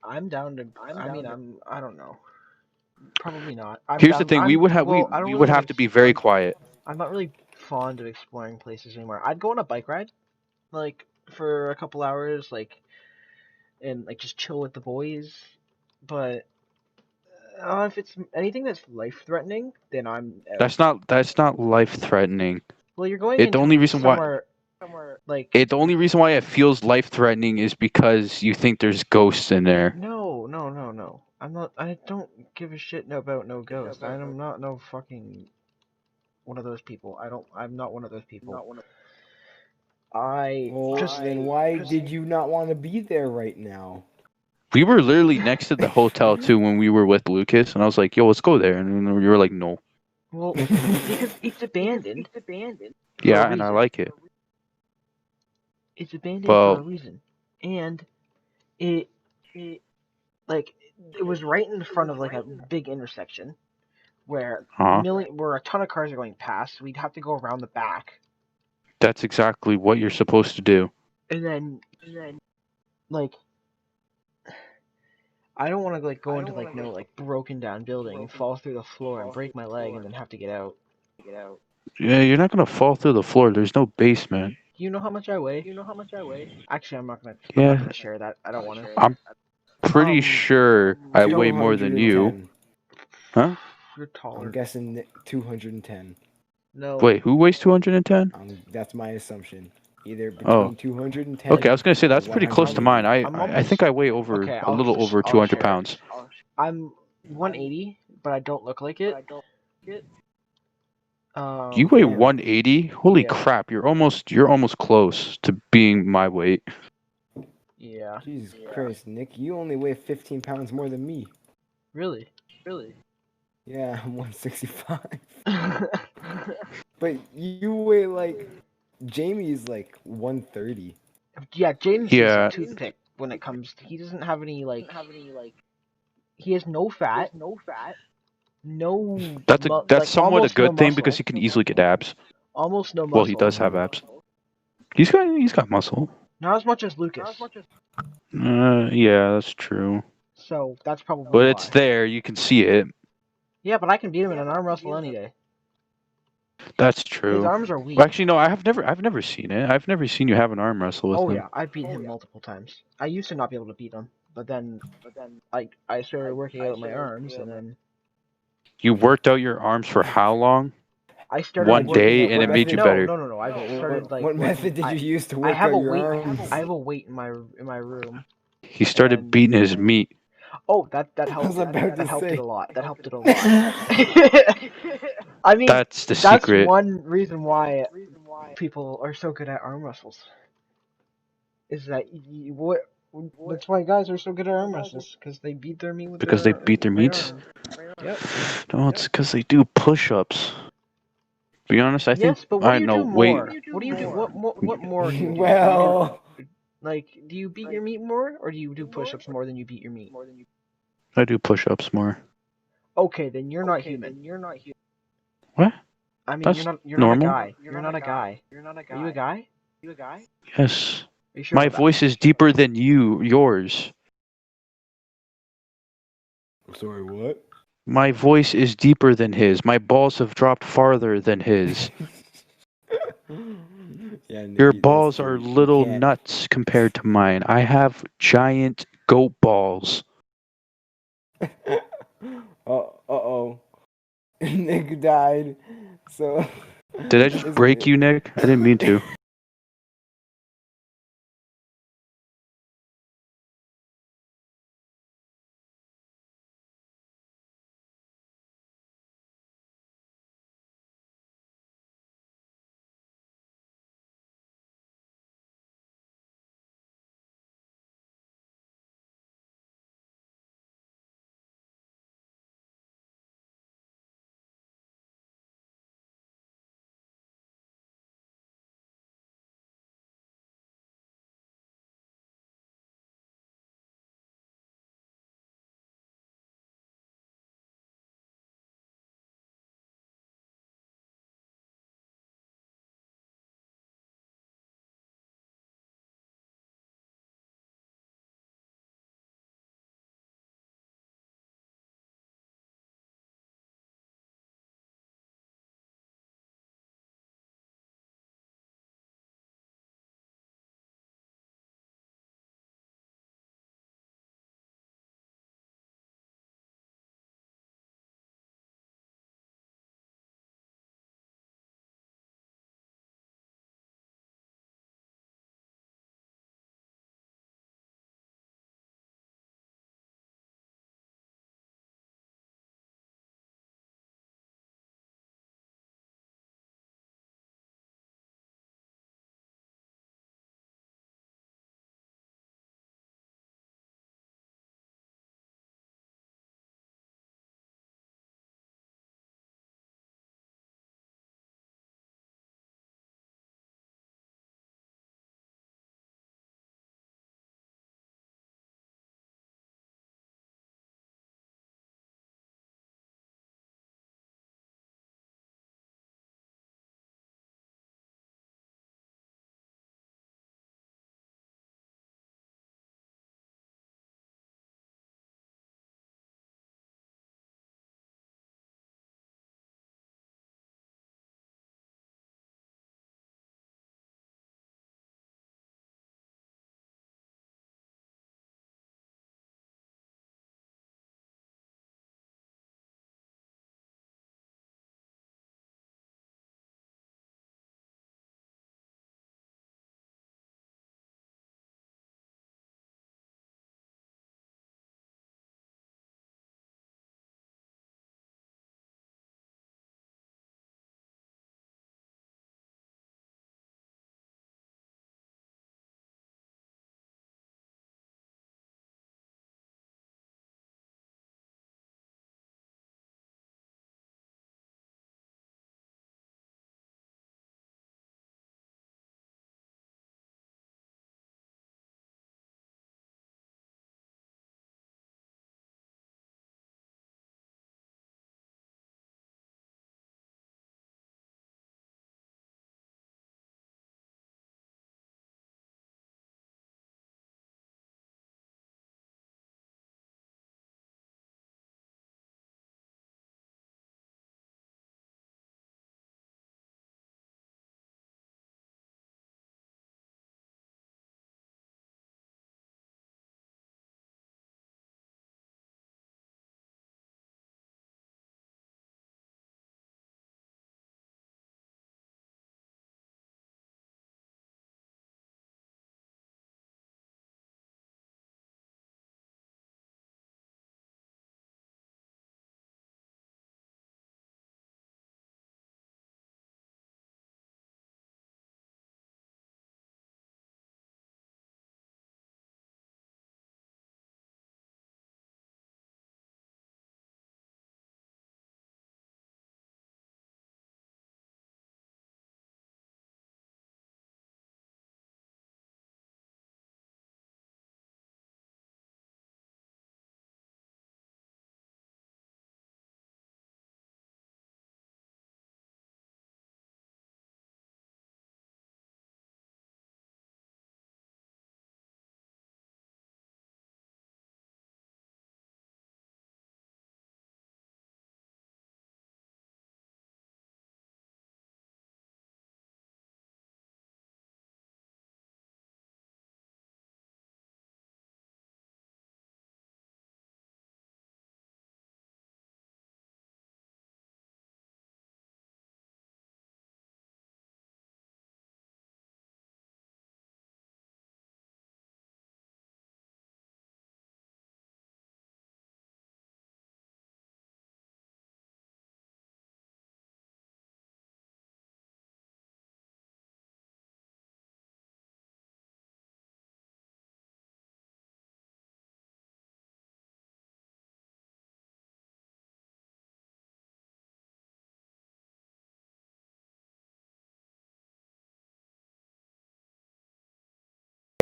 S1: I'm down to. I don't know. Probably not.
S2: Here's the thing: we would have
S1: Well, I don't
S2: we
S1: really
S2: would
S1: wanna
S2: have to be very quiet.
S1: I'm not really fond of exploring places anymore. I'd go on a bike ride, like for a couple hours, like and like just chill with the boys. But if it's anything that's life threatening, then I'm out.
S2: That's not life threatening.
S1: Well, you're going
S2: It the
S1: into
S2: only reason why
S1: somewhere like
S2: the only reason why it feels life threatening is because you think there's ghosts in there.
S1: no, no, no, no. I'm not. I don't give a shit about no ghost. I'm not no fucking one of those people. I'm not one of those people.
S3: Then why did you not want to be there right now?
S2: We were literally next to the hotel too when we were with Lucas, and I was like, "Yo, let's go there," and you were like, "No."
S1: Well, because it's abandoned.
S2: Yeah, and I like it.
S1: It's abandoned for a
S2: Well,
S1: reason, and it like it was right in front of like a big intersection where where a ton of cars are going past. We'd have to go around the back,
S2: that's exactly what you're supposed to do.
S1: and then like I don't want to like go into like no like broken down building and fall through the floor and break my leg and then have to get out.
S2: Yeah, you're not gonna fall through the floor. There's no basement.
S1: Do you know how much I weigh? Actually, I'm not
S2: Yeah,
S1: gonna share that. I don't want to.
S2: I'm pretty sure I weigh more than you.
S3: 210.
S2: Huh?
S1: You're
S3: I'm
S1: taller.
S3: guessing 210.
S1: No.
S2: Wait, who weighs 210?
S3: That's my assumption. Either
S2: Oh,
S3: between 210
S2: okay. I was gonna say
S3: or
S2: that's pretty close to
S3: 180.
S2: mine. I
S1: I'm
S2: I think
S1: almost
S2: I weigh over
S1: okay.
S2: a little over
S1: I'll
S2: 200
S1: share it.
S2: pounds.
S1: I'm 180, but I don't look like it.
S2: You weigh
S3: Damn.
S2: 180? Holy
S1: Yeah.
S2: crap! You're almost close to being my weight.
S1: Yeah.
S3: Jesus Christ, Nick, you only weigh 15 pounds more than me.
S1: Really?
S3: Yeah, I'm 165. But you weigh like Jamie's like 130.
S1: Yeah, James is a
S2: Yeah,
S1: toothpick when it comes to, he doesn't have any he has no fat, no
S2: that's
S1: like
S2: somewhat a
S1: almost no
S2: good thing because
S1: muscle.
S2: he can easily get abs.
S1: Almost no
S2: Well, he
S1: muscle.
S2: does have abs. He's got muscle.
S1: Not as much as Lucas.
S2: Yeah, that's true.
S1: So that's probably
S2: But it's
S1: why.
S2: there. You can see it.
S1: Yeah, but I can beat him in an arm wrestle any day.
S2: That's
S1: His
S2: true.
S1: arms are
S2: Well,
S1: weak.
S2: actually, no. I've never seen it. I've never seen you have an arm wrestle with
S1: Oh
S2: him.
S1: yeah, I've beaten him multiple times. I used to not be able to beat him, but then I started working out my arms, and then
S2: You worked out your arms for how long?
S1: I started
S2: One
S3: How'd you,
S1: working
S2: day,
S1: out
S2: and
S3: what
S2: it
S1: my
S2: made you
S3: method?
S1: no
S2: better.
S1: no no no. I've started like
S3: What
S1: working.
S3: method did you use to
S1: I
S3: work
S1: have
S3: out
S1: a
S3: your
S1: weight.
S3: arms?
S1: I have a weight in my room,
S2: He started
S1: and
S2: beating his meat.
S1: oh that
S3: I was
S1: helped it.
S3: about
S1: That
S3: to
S1: helped it
S3: say.
S1: a lot. That helped it a lot. I mean,
S2: That's the
S1: that's
S2: secret.
S1: one reason why people are so good at arm wrestles. Is that what? That's why guys are so good at arm wrestles because they beat their meat with
S2: Because they
S1: their
S2: beat their
S1: right
S2: meats?
S1: arm. Yep.
S2: No, it's because they do push-ups. To be honest, I think
S1: Yes, but what do
S2: I
S1: you
S2: know.
S1: do
S2: Wait,
S1: more? What do you do? What more do you do? Do you do
S3: Well,
S1: like do you beat your meat more, or do you do push-ups more than you beat your meat?
S2: I do push-ups more.
S1: Okay, then you're not human.
S2: What?
S1: I mean,
S2: That's
S1: you're not a
S2: normal.
S1: guy. You're not a guy. Are you a guy?
S2: Yes.
S1: Are you sure
S2: My
S1: about that?
S2: voice is deeper than yours.
S3: sorry, what?
S2: My voice is deeper than his. My balls have dropped farther than his.
S3: Yeah,
S2: Your
S3: Nikki, that's
S2: balls are
S3: true. You
S2: little
S3: can't.
S2: nuts compared to mine. I have giant goat balls.
S3: Uh-oh. Nick died. So,
S2: Did I just
S3: isn't
S2: break
S3: it?
S2: you, Nick? I didn't mean to.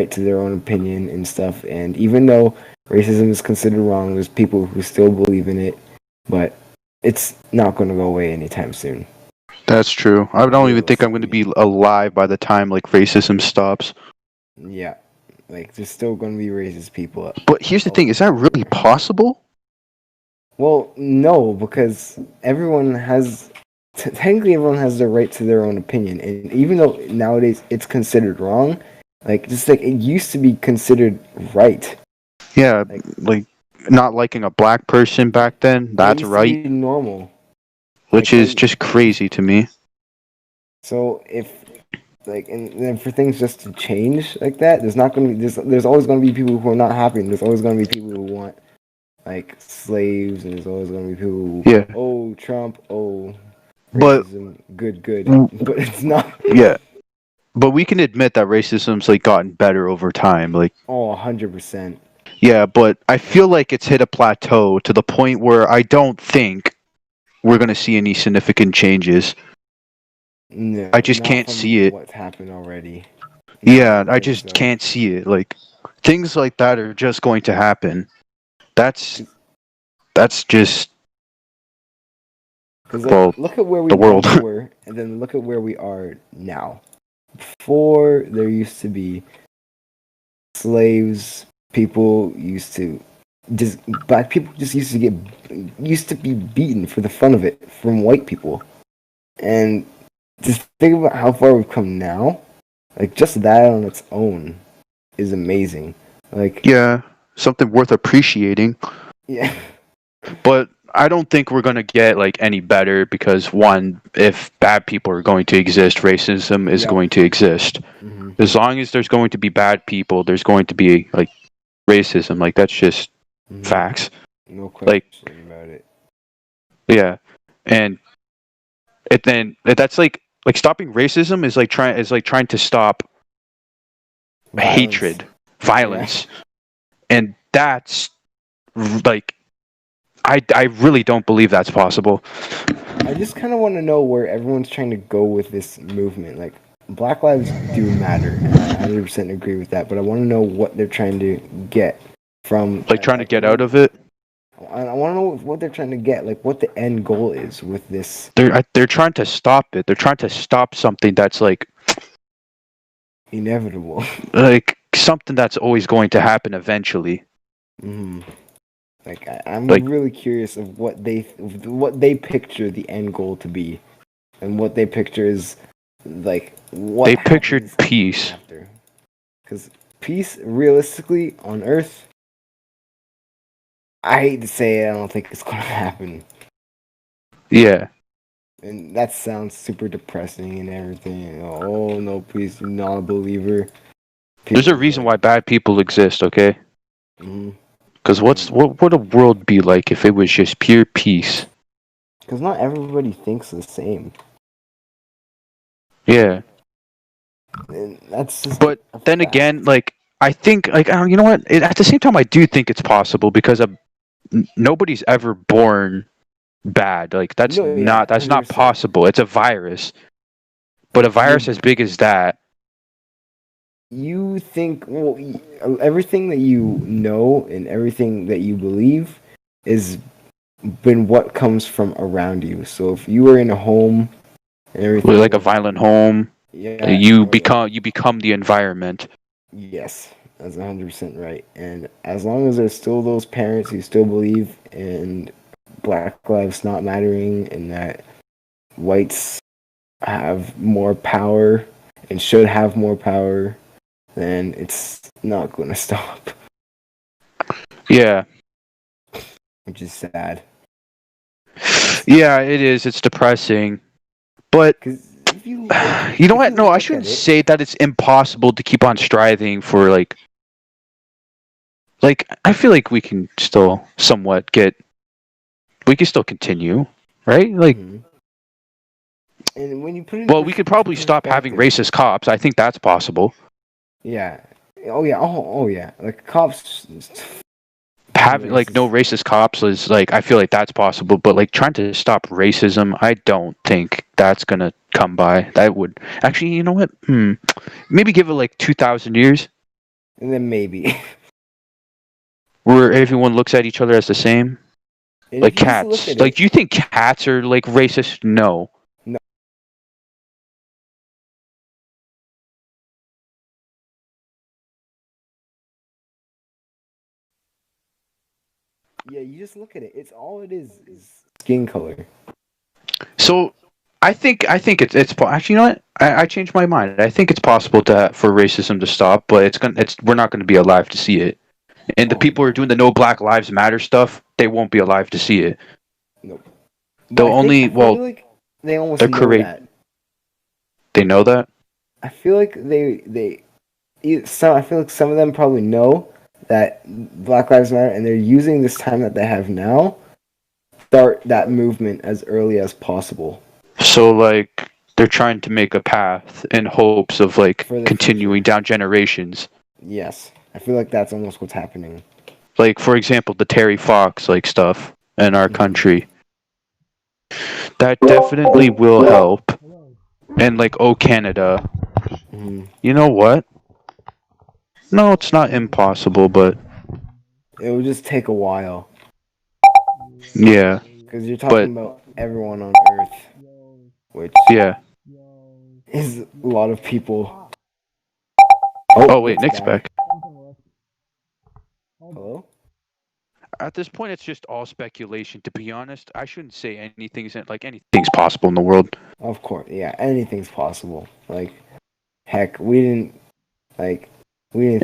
S3: right to their own opinion and stuff. And even though racism is considered wrong, there's people who still believe in it, but it's not going to go away anytime soon.
S2: That's true. I don't even think I'm going to
S3: Realistically.
S2: be alive by the time like racism stops.
S3: Yeah, like there's still going to be racist people
S2: But here's the thing: is that really
S3: everywhere.
S2: possible?
S3: Well, no, because everyone has technically everyone has the right to their own opinion, and even though nowadays it's considered wrong, like just like it used to be considered right.
S2: Yeah,
S3: Like
S2: like not liking a black person back then,
S3: that
S2: that's
S3: used to be
S2: right,
S3: normal.
S2: which
S3: Like
S2: is
S3: and
S2: just crazy to me.
S3: so if like and then for things just to change like that, there's not gonna be there's always gonna be people who are not happy, and there's always gonna be people who want like slaves, and there's always gonna be people who
S2: Yeah,
S3: oh Trump, oh
S2: but
S3: racism, good,
S2: w-
S3: but it's not.
S2: yeah, but we can admit that racism's like gotten better over time. Like,
S3: Oh, 100%.
S2: yeah, but I feel like it's hit a plateau to the point where I don't think we're gonna see any significant changes. I
S3: No,
S2: just
S3: not
S2: can't
S3: from
S2: see it.
S3: what's happened already. No, I
S2: Yeah,
S3: don't
S2: I
S3: think
S2: just
S3: so.
S2: can't see it. Like, things like that are just going to happen. That's
S3: 'Cause
S2: that's just,
S3: like,
S2: well,
S3: look at where we
S2: the world.
S3: once were, and then look at where we are now. Before, there used to be slaves. People used to just black people just used to be beaten for the fun of it from white people, and just think about how far we've come now. Like just that on its own is amazing. Like
S2: Yeah, something worth appreciating.
S3: yeah,
S2: But I don't think we're going to get like any better because one, if bad people are going to exist, racism is
S3: yep.
S2: going to exist.
S3: Hmm.
S2: As long as there's going to be bad people, there's going to be like racism. Like that's just
S3: Hmm.
S2: facts.
S3: No
S2: Like,
S3: question about it.
S2: yeah. And that's like stopping racism is like trying to stop
S3: Violence.
S2: hatred,
S3: Yeah.
S2: violence. And that's like I really don't believe that's possible.
S3: I just kind of want to know where everyone's trying to go with this movement. Like, Black lives do matter, and I 100% agree with that. But I want to know what they're trying to get from
S2: Like trying to get out of it.
S3: I want to know what they're trying to get, like what the end goal is with this.
S2: They're trying to stop it. They're trying to stop something that's
S3: Inevitable.
S2: like something that's always going to happen eventually.
S3: Hmm. Like I'm
S2: Like
S3: really curious of what they picture the end goal to be, and what they picture is like what
S2: they pictured
S3: happens
S2: peace.
S3: after. Because peace, realistically, on Earth, I hate to say it, I don't think it's gonna happen.
S2: Yeah.
S3: And that sounds super depressing and everything. Oh no, please, you're not a believer.
S2: There's a
S3: People
S2: reason
S3: like,
S2: why bad people exist, okay?
S3: mm-hmm.
S2: Because what would a world be like if it was just pure peace?
S3: Because not everybody thinks the same,
S2: Yeah.
S3: and that's just
S2: But
S3: a
S2: then
S3: fact.
S2: again, like I think like you know what? At the same time, I do think it's possible because nobody's ever born bad. Like
S3: No, yeah,
S2: that's not
S3: 100%.
S2: possible. It's a virus, but a
S3: Like
S2: virus as big as that.
S3: you think well, everything that you know and everything that you believe is been what comes from around you. So if you were in a home and
S2: With like a
S3: everything,
S2: violent home,
S3: yeah,
S2: you
S3: or like
S2: become the environment.
S3: yes, that's 100% right. And as long as there's still those parents who still believe in Black lives not mattering and that whites have more power and should have more power, then it's not going to stop,
S2: Yeah.
S3: which is sad.
S2: Yeah, it is. It's depressing. But
S3: Because if you like,
S2: you know
S3: if
S2: what?
S3: you
S2: No, I
S3: look at
S2: shouldn't
S3: it,
S2: say that it's impossible to keep on striving for like I feel like we can still somewhat get we can still continue, right? Like
S3: mhm. And when you put it
S2: well, we could
S3: into
S2: probably stop having
S3: perspective,
S2: racist cops. I think that's possible.
S3: yeah, oh yeah, like cops being
S2: Having like no
S3: racist.
S2: racist cops is like I feel like that's possible, but like trying to stop racism, I don't think that's gonna come by. That would actually, you know what? Maybe give it like 2,000 years.
S3: and then maybe.
S2: Where everyone looks at each other as the same?
S3: And
S2: Like
S3: if you just look
S2: cats.
S3: at
S2: Like,
S3: it,
S2: do you think cats are like racist? No.
S3: no, yeah, you just look at it. It's all it is skin color.
S2: So I think actually, you know what? I changed my mind. I think it's possible for racism to stop, but it's we're not gonna be alive to see it. And the
S3: Oh
S2: people who are
S3: no,
S2: doing the No Black Lives Matter stuff, they won't be alive to see it.
S3: nope. But
S2: They'll
S3: I
S2: only
S3: feel
S2: well,
S3: like they almost
S2: they're
S3: know
S2: courage.
S3: that.
S2: They know that.
S3: I feel like I feel like some of them probably know that Black Lives Matter, and they're using this time that they have now start that movement as early as possible
S2: So like they're trying to make a path in hopes of like
S3: for the
S2: continuing
S3: future.
S2: down generations.
S3: Yes, I feel like that's almost what's happening.
S2: Like for example, the Terry Fox like stuff in our
S3: Hmm.
S2: country. That definitely will help. And like oh Canada.
S3: Hmm.
S2: You know what? No, it's not impossible, but
S3: It will just take a while
S2: yeah.
S3: because you're
S2: But
S3: talking about everyone on Earth, which
S2: yeah.
S3: is a lot of people. Oh,
S2: Oh wait,
S3: Nick's
S2: Nick's
S3: back.
S2: back.
S3: Hello?
S2: At this point, it's just all speculation. To be honest, I shouldn't say anything's like anything's possible in the world,
S3: Of course, yeah, anything's possible. Like, heck, we didn't
S2: and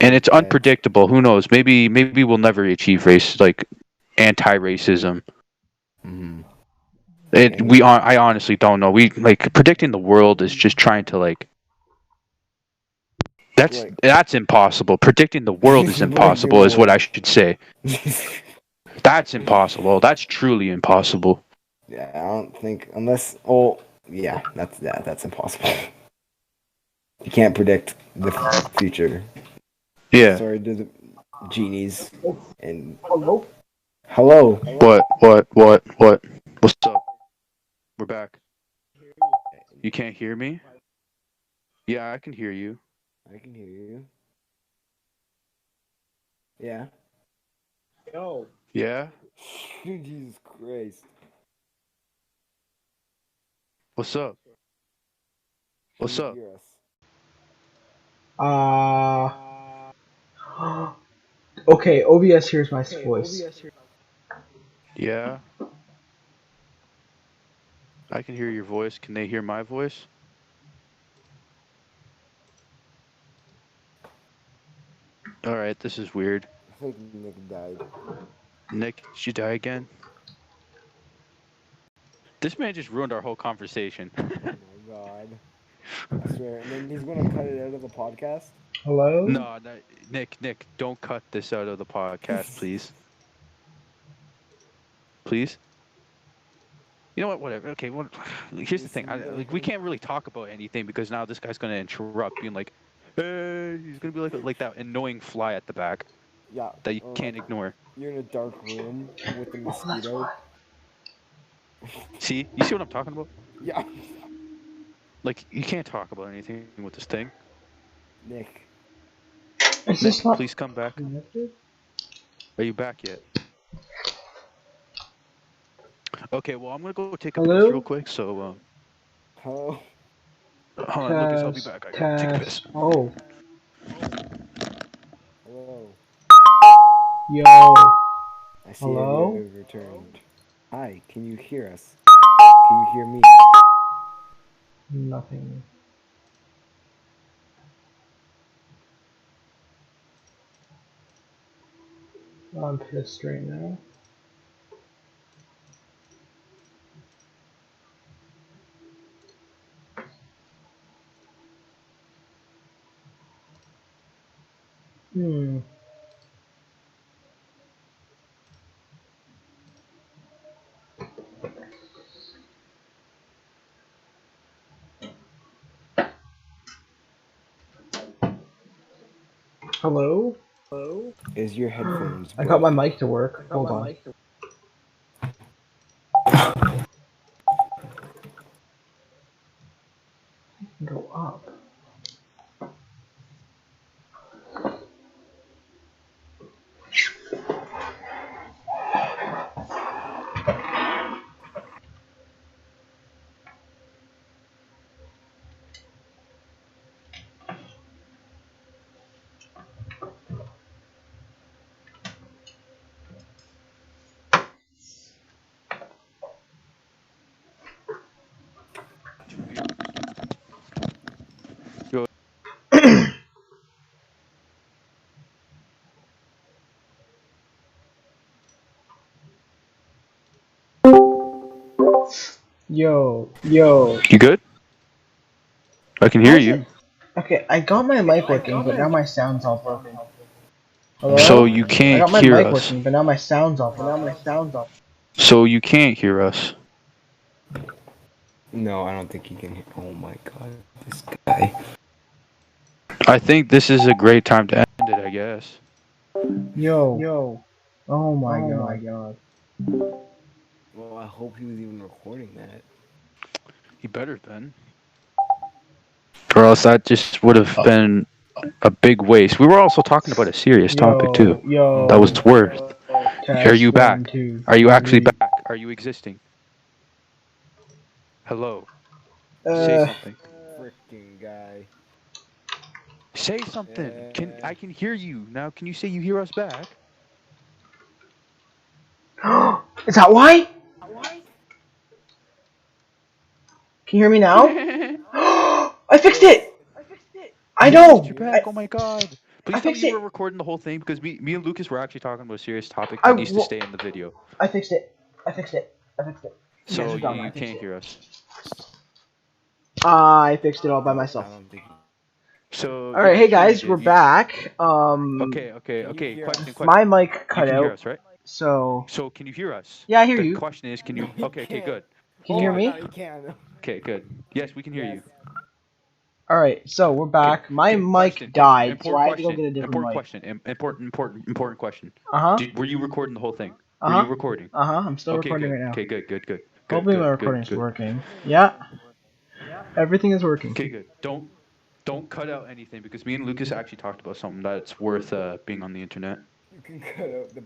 S3: think
S2: it's
S3: that.
S2: unpredictable. Who knows? Maybe we'll never achieve anti-racism.
S3: Hmm. And
S2: I honestly don't know. We like predicting the world is just trying to like
S3: like
S2: that's impossible. Predicting the world is
S3: predicting
S2: impossible,
S3: the
S2: is what I
S3: world.
S2: should say. That's impossible. That's truly impossible.
S3: Yeah, I don't think unless. Oh, yeah, that's impossible. You can't predict the future.
S2: Yeah.
S3: Sorry to the genies and
S1: Hello?
S3: hello.
S2: What? What's up? We're back. You can't hear me? Yeah, I can hear you.
S3: I can hear you. Yeah.
S2: Yeah?
S3: Jesus Christ.
S2: What's up?
S3: Can
S2: What's
S3: you
S2: up?
S3: hear us?
S1: Uh, okay, OBS hears my voice.
S2: Yeah? I can hear your voice. Can they hear my voice? Alright, this is weird.
S3: I think Nick died.
S2: Nick, did you die again? This man just ruined our whole conversation.
S3: Oh my god. I swear. And then he's gonna cut it out of the podcast.
S1: Hello?
S2: No, Nick, don't cut this out of the podcast, please. Please? You know what? Whatever. Okay. Here's the
S3: Just
S2: thing.
S3: leave
S2: Like, we
S3: everything.
S2: can't really talk about anything because now this guy's gonna interrupt, being like, "Hey," he's gonna be like that annoying fly at the back
S3: Yeah.
S2: that you
S3: Or
S2: can't
S3: like
S2: ignore.
S3: you're in a dark room with a
S1: Oh, that's fine.
S3: mosquito.
S2: See? You see what I'm talking about?
S3: Yeah.
S2: Like, you can't talk about anything with this thing.
S3: Nick.
S1: Is this
S2: Nick,
S1: not
S2: please come back.
S1: connected?
S2: Are you back yet? Okay. Well, I'm gonna go take a piss real
S1: Hello?
S2: quick. So,
S3: Hello.
S2: hold on, Lucas. I'll be
S1: Test,
S2: back. I gotta take a piss.
S1: test. Oh,
S3: Hello.
S1: yo.
S3: I see you
S1: Hello?
S3: have returned. Hi, can you hear us? Can you hear me?
S1: Nothing. I'm pissed right now. Hmm. Hello?
S3: Is your headphones
S1: I got my
S3: broken?
S1: mic to work. Hold on. Go up. Yo.
S2: You good? I can
S1: Why
S2: hear
S1: is
S2: you.
S1: it? Okay, I got my mic working, but now my sound's all broken.
S2: So
S1: Hello?
S2: you
S1: I
S2: can't
S1: got my
S2: hear
S1: mic
S2: us.
S1: working, but now my sound's all broken.
S2: So you can't hear us.
S3: No, I don't think he can. Oh my god, this guy.
S2: I think this is a great time to end it, I guess.
S1: Yo. Oh my god.
S3: Well, I hope he was even recording that.
S2: He better then. Or else that just would have been a big waste. We were also talking about a serious topic too. That was
S1: Yo.
S2: worth. Are
S1: Test
S2: you
S1: one,
S2: back?
S1: two,
S2: Are you actually
S1: three.
S2: back? Are you existing? Hello. Say
S1: Uh.
S2: something.
S3: Freaking guy.
S2: Say something. Can
S3: Uh,
S2: I can hear you now? Can you say you hear us back?
S1: Is that why? Can you hear me now? I fixed
S3: yes.
S1: it! I
S2: Yes,
S1: know!
S2: you're back. Oh my god.
S1: I
S2: Please tell me
S1: fixed
S2: you were
S1: it!
S2: recording the whole thing because me and Lucas were actually talking about a serious topic
S1: I,
S2: that needs to
S1: w-
S2: stay in the video.
S1: I fixed it. I fixed it. You guys
S2: So
S1: are dumb. I
S2: you
S1: fixed
S2: can't
S1: it.
S2: hear us.
S1: I fixed it all by
S3: No,
S1: myself.
S3: I don't think.
S2: So
S1: Alright,
S2: yeah,
S1: hey
S2: sure you
S1: guys, we're
S2: did. You
S1: back.
S3: Can you
S2: okay.
S3: hear
S2: Question,
S3: us?
S1: My
S2: question.
S1: mic
S2: You
S1: cut
S2: can hear
S1: out,
S2: us, right?
S1: so
S2: So can you hear us?
S1: yeah, I hear
S2: The
S1: you.
S2: question is, can
S3: No,
S2: you?
S3: he
S2: Okay,
S3: can't.
S2: good.
S1: Can you
S3: Oh
S1: hear
S3: my
S2: Okay,
S1: me?
S3: god, he can.
S2: okay, good. Yes, we can hear
S3: Yes.
S2: you.
S1: Alright, so we're
S2: Okay,
S1: back. My
S2: okay.
S1: mic
S2: Question, question.
S1: died, so I had to go get a different
S2: Important
S1: mic.
S2: question. Important question.
S1: Uh huh.
S2: Were you recording the whole thing?
S1: Uh
S2: Were you
S1: huh.
S2: recording?
S1: Uh huh. I'm still
S2: Okay,
S1: recording
S2: good.
S1: right now.
S2: Okay,
S1: Hopefully my
S2: good,
S1: recording's
S2: good.
S1: working. Yeah, everything is working.
S2: Okay, good. Don't cut out anything because me and Lucas actually talked about something that's worth being on the internet.
S3: You can cut out the,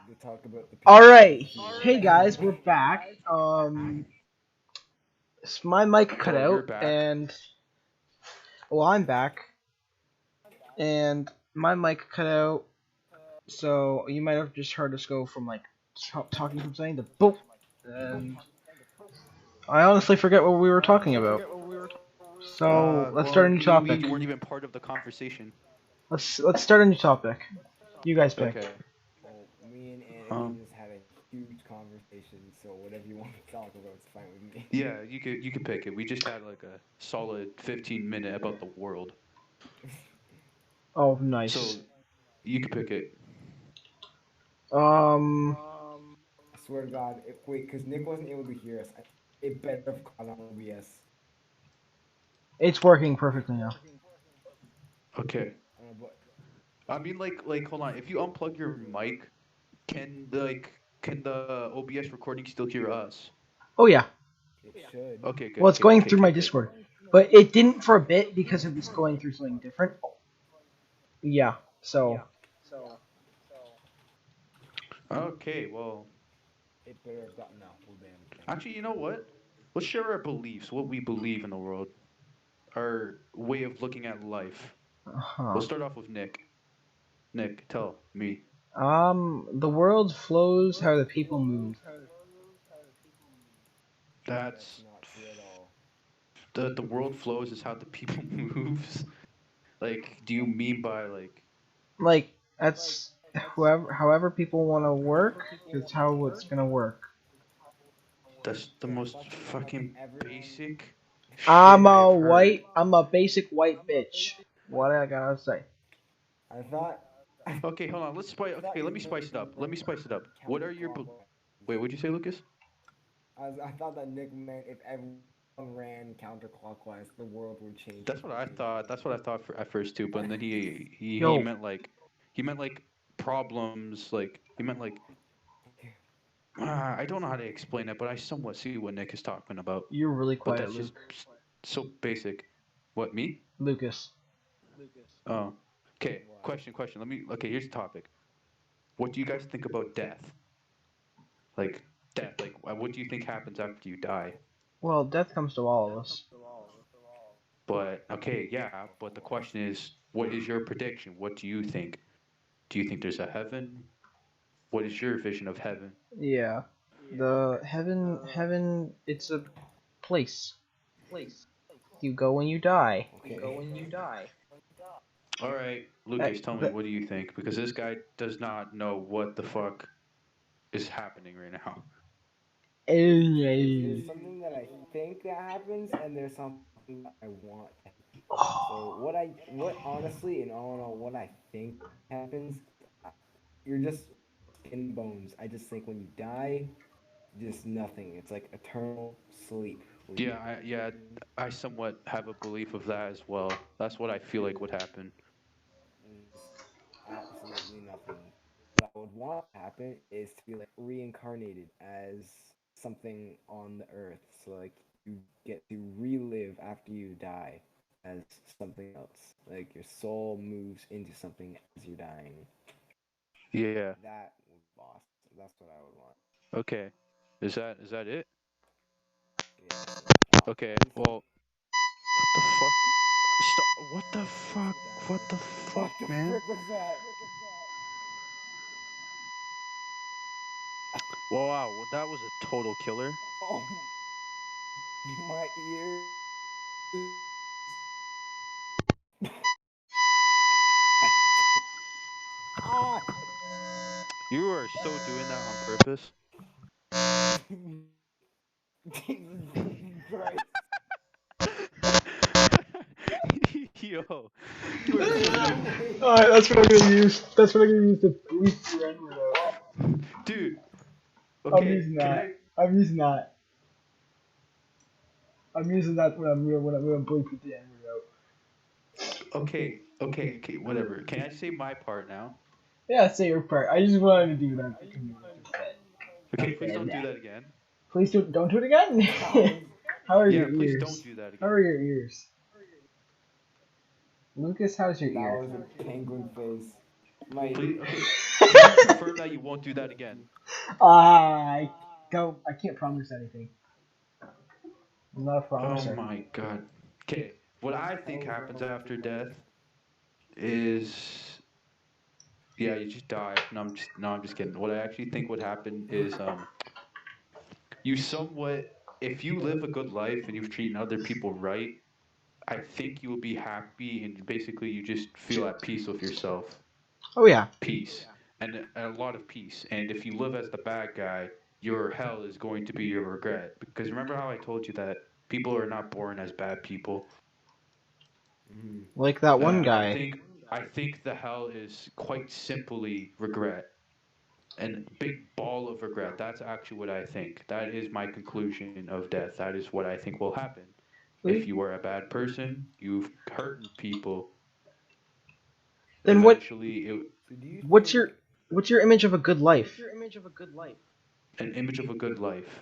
S3: the talk about the
S1: All
S3: people
S1: right,
S3: here
S1: hey
S3: and
S1: guys, we're back. My mic cut
S2: So you're
S1: out,
S2: back.
S1: and well, I'm back, and my mic cut out. So you might have just heard us go from like talking from saying to boop, and I honestly forget what we were talking about. So let's start a
S2: Well,
S1: new
S2: you mean
S1: topic.
S2: you weren't even part of the conversation?
S1: Let's start a new topic. You guys pick.
S2: Okay.
S3: well, me and Anthony
S2: Um.
S3: just had a huge conversation. So whatever you want to talk about, it's fine with me.
S2: Yeah, you could pick it. We just had like a solid 15 minute about the world,
S1: Oh, nice.
S2: so you could pick it.
S1: Um,
S3: I swear to God, wait, because Nick wasn't able to hear us. It better have caught on OBS.
S1: it's working perfectly now.
S2: Okay.
S3: But
S2: I mean, hold on. If you unplug your mic, can the OBS recording still hear us?
S1: Oh yeah.
S3: it should.
S2: Okay,
S1: Well,
S2: good,
S1: it's
S2: good.
S1: going
S2: Okay,
S1: through my
S2: okay, good.
S1: Discord, but it didn't for a bit because it was going through something different. Yeah. So
S2: Okay, well,
S3: It better have gotten that whole damn thing.
S2: actually, you know what? Let's share our beliefs, what we believe in the world, our way of looking at life. We'll
S1: huh.
S2: start off with Nick. Nick, tell me.
S1: The world flows how the people move.
S3: That's
S2: That's
S3: not true at all.
S2: the world flows is how the people moves. Like, do you mean by like
S1: Like that's however people want to work is how it's gonna work.
S2: that's the
S3: Yeah, I
S2: most
S3: thought that meant like
S2: fucking
S3: everyone.
S2: basic shit I've heard.
S1: I'm a basic white bitch. What I gotta say?
S3: I thought. I
S2: Okay, hold on.
S3: thought
S2: Okay,
S3: you
S2: let me
S3: meant
S2: spice it up. Let me spice it up. What are your
S3: counterclockwise.
S2: wait? What'd you say, Lucas?
S3: I thought that Nick meant if everyone ran counterclockwise, the world would change
S2: That's what I
S3: instantaneously.
S2: thought. That's what I thought at first too. But then he
S1: Yo,
S2: meant like problems. Like he meant like I don't know how to explain it, but I somewhat see what Nick is talking about.
S1: you're really
S2: But
S1: quiet,
S2: that's just
S1: Luke.
S2: so basic. What me?
S1: Lucas.
S2: Oh, okay.
S3: What?
S2: Question. Let me. Okay, here's the topic. What do you guys think about death? Like death. Like what do you think happens after you die?
S1: Well, death comes to all of us.
S2: But okay, yeah. But the question is, what is your prediction? What do you think? Do you think there's a heaven? What is your vision of heaven?
S1: Yeah. The heaven, it's a place. You go when you die.
S3: Okay.
S2: All right,
S1: Uh,
S2: Lucas, tell me,
S1: the,
S2: what do you think? Because this guy does not know what the fuck is happening right now.
S3: There's something that I think that happens, and there's something that I want to happen. So what honestly, and all in all, what I think happens, you're just skin and bones. I just think when you die, just nothing. It's like eternal sleep.
S2: I somewhat have a belief of that as well. That's what I feel like would happen.
S3: There's absolutely nothing. What I would want to happen is to be like reincarnated as something on the earth. So like you get to relive after you die as something else. Like your soul moves into something as you're dying.
S2: Yeah.
S3: That would be boss. That's what I would want.
S2: Okay. Is that it?
S3: Yes.
S2: Okay.
S3: Honestly,
S2: Well, what the fuck? Stop. What the fuck?
S3: sit down,
S2: What
S3: bro.
S2: the
S3: What
S2: fuck,
S3: the
S2: man?
S3: frick was that?
S2: Wow, that was a total killer.
S3: Oh, my ears. Ah!
S2: You are so doing that on purpose.
S3: Jesus Christ.
S2: Yo, you are so doing,
S3: Wait.
S1: Alright, that's what I'm gonna use. That's what I'm gonna use to bleep your N word out.
S2: dude.
S1: I'm
S2: Okay,
S1: using
S2: can
S1: that.
S2: I?
S1: I'm using that. I'm using that when I'm bleeping the N word out.
S2: Okay, whatever. Can I say my part now?
S1: Yeah, say your part. I just wanted to do that for comedic effect.
S2: Okay, please don't
S1: Yeah.
S2: do that again.
S1: Please don't do it again.
S3: That was
S1: How are
S2: Yeah,
S1: your
S2: please don't
S1: ears?
S2: do that
S1: How
S2: again.
S1: are your ears? Lucas, how's your
S3: that
S1: ear?
S3: was a penguin face. My
S2: Please, okay. Can you confirm that you won't do that again?
S1: I can't promise anything. I'm not a
S2: Oh
S1: promiser.
S2: my god. Okay, what I think
S3: that was
S2: happens
S3: almost
S2: after
S3: as funny.
S2: death is yeah, you just die. No, I'm just kidding. What I actually think would happen is you somewhat if you live a good life and you've treated other people right, I think you will be happy and basically you just feel at peace with yourself.
S1: Oh yeah.
S2: Peace. And a lot of peace. And if you live as the bad guy, your hell is going to be your regret. Because remember how I told you that people are not born as bad people?
S3: Mhm.
S1: Like that one
S2: I
S1: guy.
S2: think I think the hell is quite simply regret. And big ball of regret. That's actually what I think. That is my conclusion of death. That is what I think will happen. If you are a bad person, you've hurt people.
S1: Then what?
S2: Eventually,
S3: So do you
S1: What's
S3: think
S1: your what's your image of a good life?
S2: an image of a good life.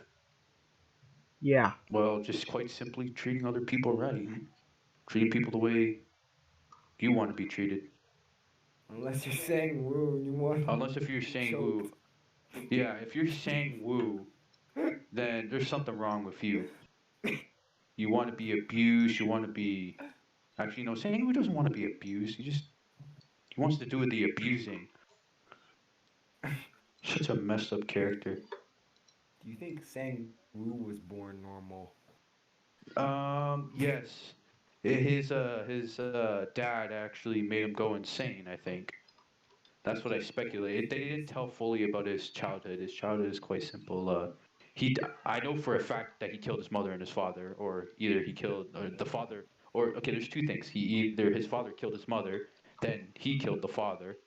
S1: Yeah.
S2: Well, just quite simply treating other people right, treating people the way you want to be treated.
S3: unless you're saying woo and you want
S2: Unless if
S3: to
S2: you're
S3: be
S2: saying
S3: choked?
S2: woo, yeah, if you're saying woo, then there's something wrong with you. You want to be abused. You want to be actually no. Saying woo doesn't want to be abused. He wants to do with the abusing. Such a messed up character.
S3: Do you think saying woo was born normal?
S2: Yes. His dad actually made him go insane, I think. That's what I speculate. They didn't tell fully about his childhood. His childhood is quite simple. I know for a fact that he killed his mother and his father, or either he killed the father, or okay, there's two things. He either his father killed his mother, then he killed the father.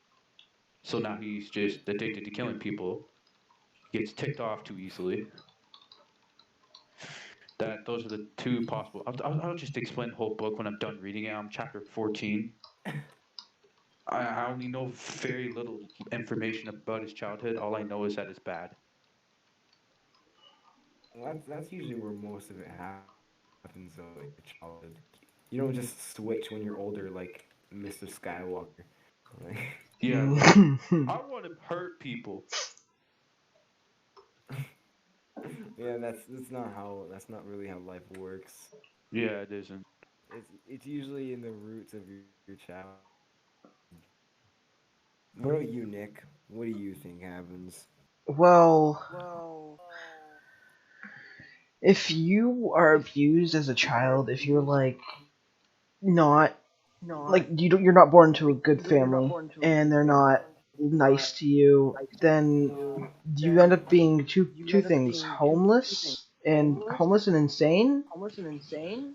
S2: So now he's just addicted to killing people. He gets ticked off too easily. That those are the two possible. I'll just explain the whole book when I'm done reading it. I'm chapter 14. I only know very little information about his childhood. All I know is that it's bad.
S3: Well, that's usually where most of it happens though in your childhood. You don't just switch when you're older like Mr. Skywalker. Like,
S2: Yeah, like
S1: Mm.
S2: I want to hurt people.
S3: yeah, that's not really how life works.
S2: Yeah, it isn't.
S3: It's usually in the roots of your childhood. What about you, Nick? What do you think happens?
S1: Well, if you are abused as a child, if you're like not like you're not born into a good family, and they're not. nice to you, then you end up being two things: homeless and insane,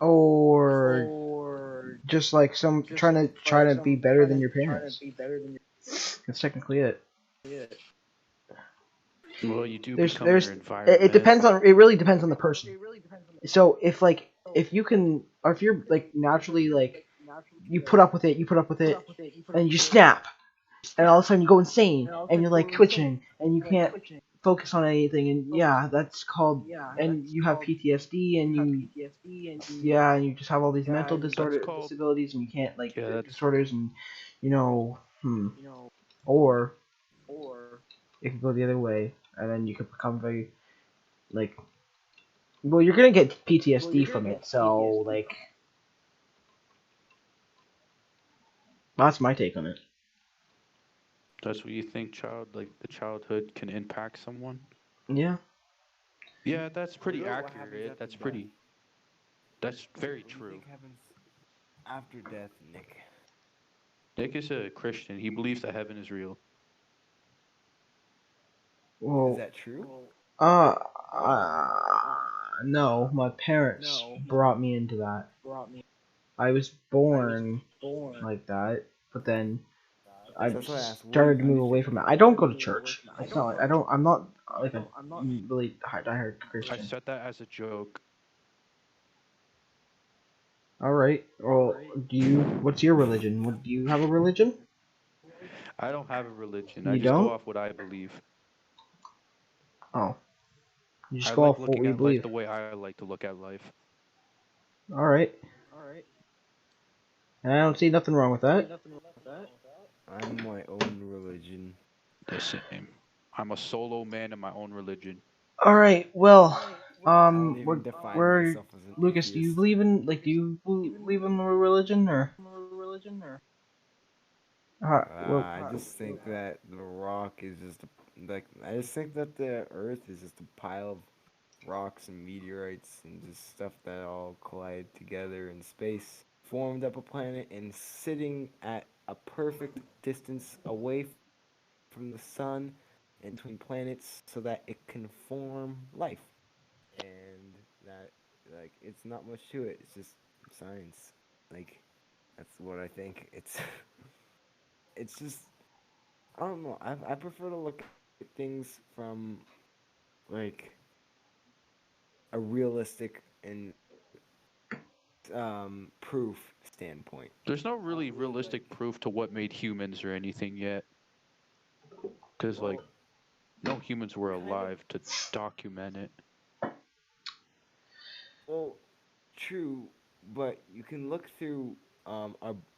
S1: or just like some trying to be better than your parents. That's technically it.
S2: Well, you do become
S1: There's
S2: your
S1: it
S2: environment.
S1: depends on, it really depends on the person. So if you can, or if you're like naturally like, you put up with it, and you snap, and all of a sudden you go insane, and you're like twitching, and you can't focus on anything, and yeah, that's called, and you have PTSD, and and you just have all these mental
S2: That's called
S1: disabilities, and you can't like
S2: yeah. That's
S1: disorders, and you know, or it could go the other way, and then you could become very like, well, you're gonna get PTSD from it, so like that's my take on it.
S2: that's what you think the childhood can impact someone.
S1: Yeah.
S2: Yeah, that's
S3: What
S2: pretty
S3: about what happens
S2: accurate.
S3: after death?
S2: That's very
S3: What do you
S2: true.
S3: think happens after death, Nick?
S2: Nick is a Christian. He believes that heaven is real.
S3: Is
S1: Well,
S3: that true?
S1: uh, uh no, my parents brought me into that. I was born like that, but then I
S3: So that's why I asked.
S1: started to
S3: What do
S1: move
S3: you
S1: away
S3: think?
S1: from it. I don't go to church. It's not like I don't. I'm not like a really diehard
S2: I
S1: Christian.
S2: said that as a joke.
S1: All right. Well, do you? What's your religion? Do you have a religion?
S2: I don't have a religion. I
S1: You
S2: just go
S1: don't?
S2: off what I believe.
S1: Oh, you just
S2: I
S1: go
S2: like
S1: off what
S2: looking
S1: we
S2: at life
S1: believe.
S2: the way I like to look at life.
S1: All right. And I don't see nothing wrong with that.
S3: I'm my own religion.
S2: The same. I'm a solo man in my own religion.
S1: All right. Well,
S3: I don't
S1: what?
S3: even define
S1: Where?
S3: myself as an
S1: Lucas, do you
S3: atheist.
S1: believe in like? Do you believe in a religion or? Well,
S3: I just think that the rock is just like I just think that the Earth is just a pile of rocks and meteorites and just stuff that all collide together in space, formed up a planet, and sitting at a perfect distance away from the sun and between planets so that it can form life. And that like it's not much to it. It's just science. Like that's what I think. It's just I don't know. I prefer to look at things from like a realistic and proof standpoint.
S2: There's no really realistic proof to what made humans or anything yet. Because, like,
S3: Well,
S2: no humans were
S3: kind of.
S2: alive to document it.
S3: Well, true, but you can look through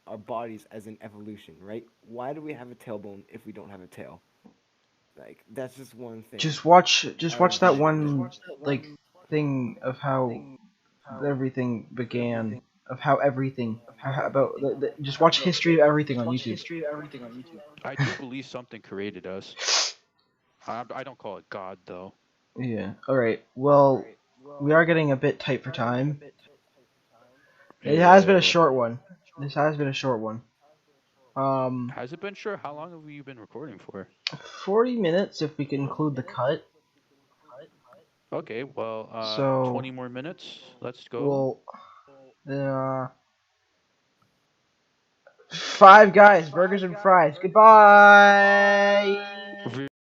S3: our bodies as an evolution, right? Why do we have a tailbone if we don't have a tail? Like that's just one thing.
S1: just
S3: Out of
S1: watch that
S3: the
S1: one like thing of how everything began, of how everything about just watch history of everything on YouTube.
S2: I do believe something created us. I don't call it God, though.
S1: Yeah. All right. Well, we are getting a bit tight for time. It has been a
S2: Yeah.
S1: short one. This has been a short one. Um,
S2: Has it been sure? How long have you been recording for?
S1: 40 minutes if we can include the cut.
S2: Okay, well,
S1: So
S2: 20 more minutes. Let's go.
S1: we'll uh, Five Guys, burgers and fries. Goodbye.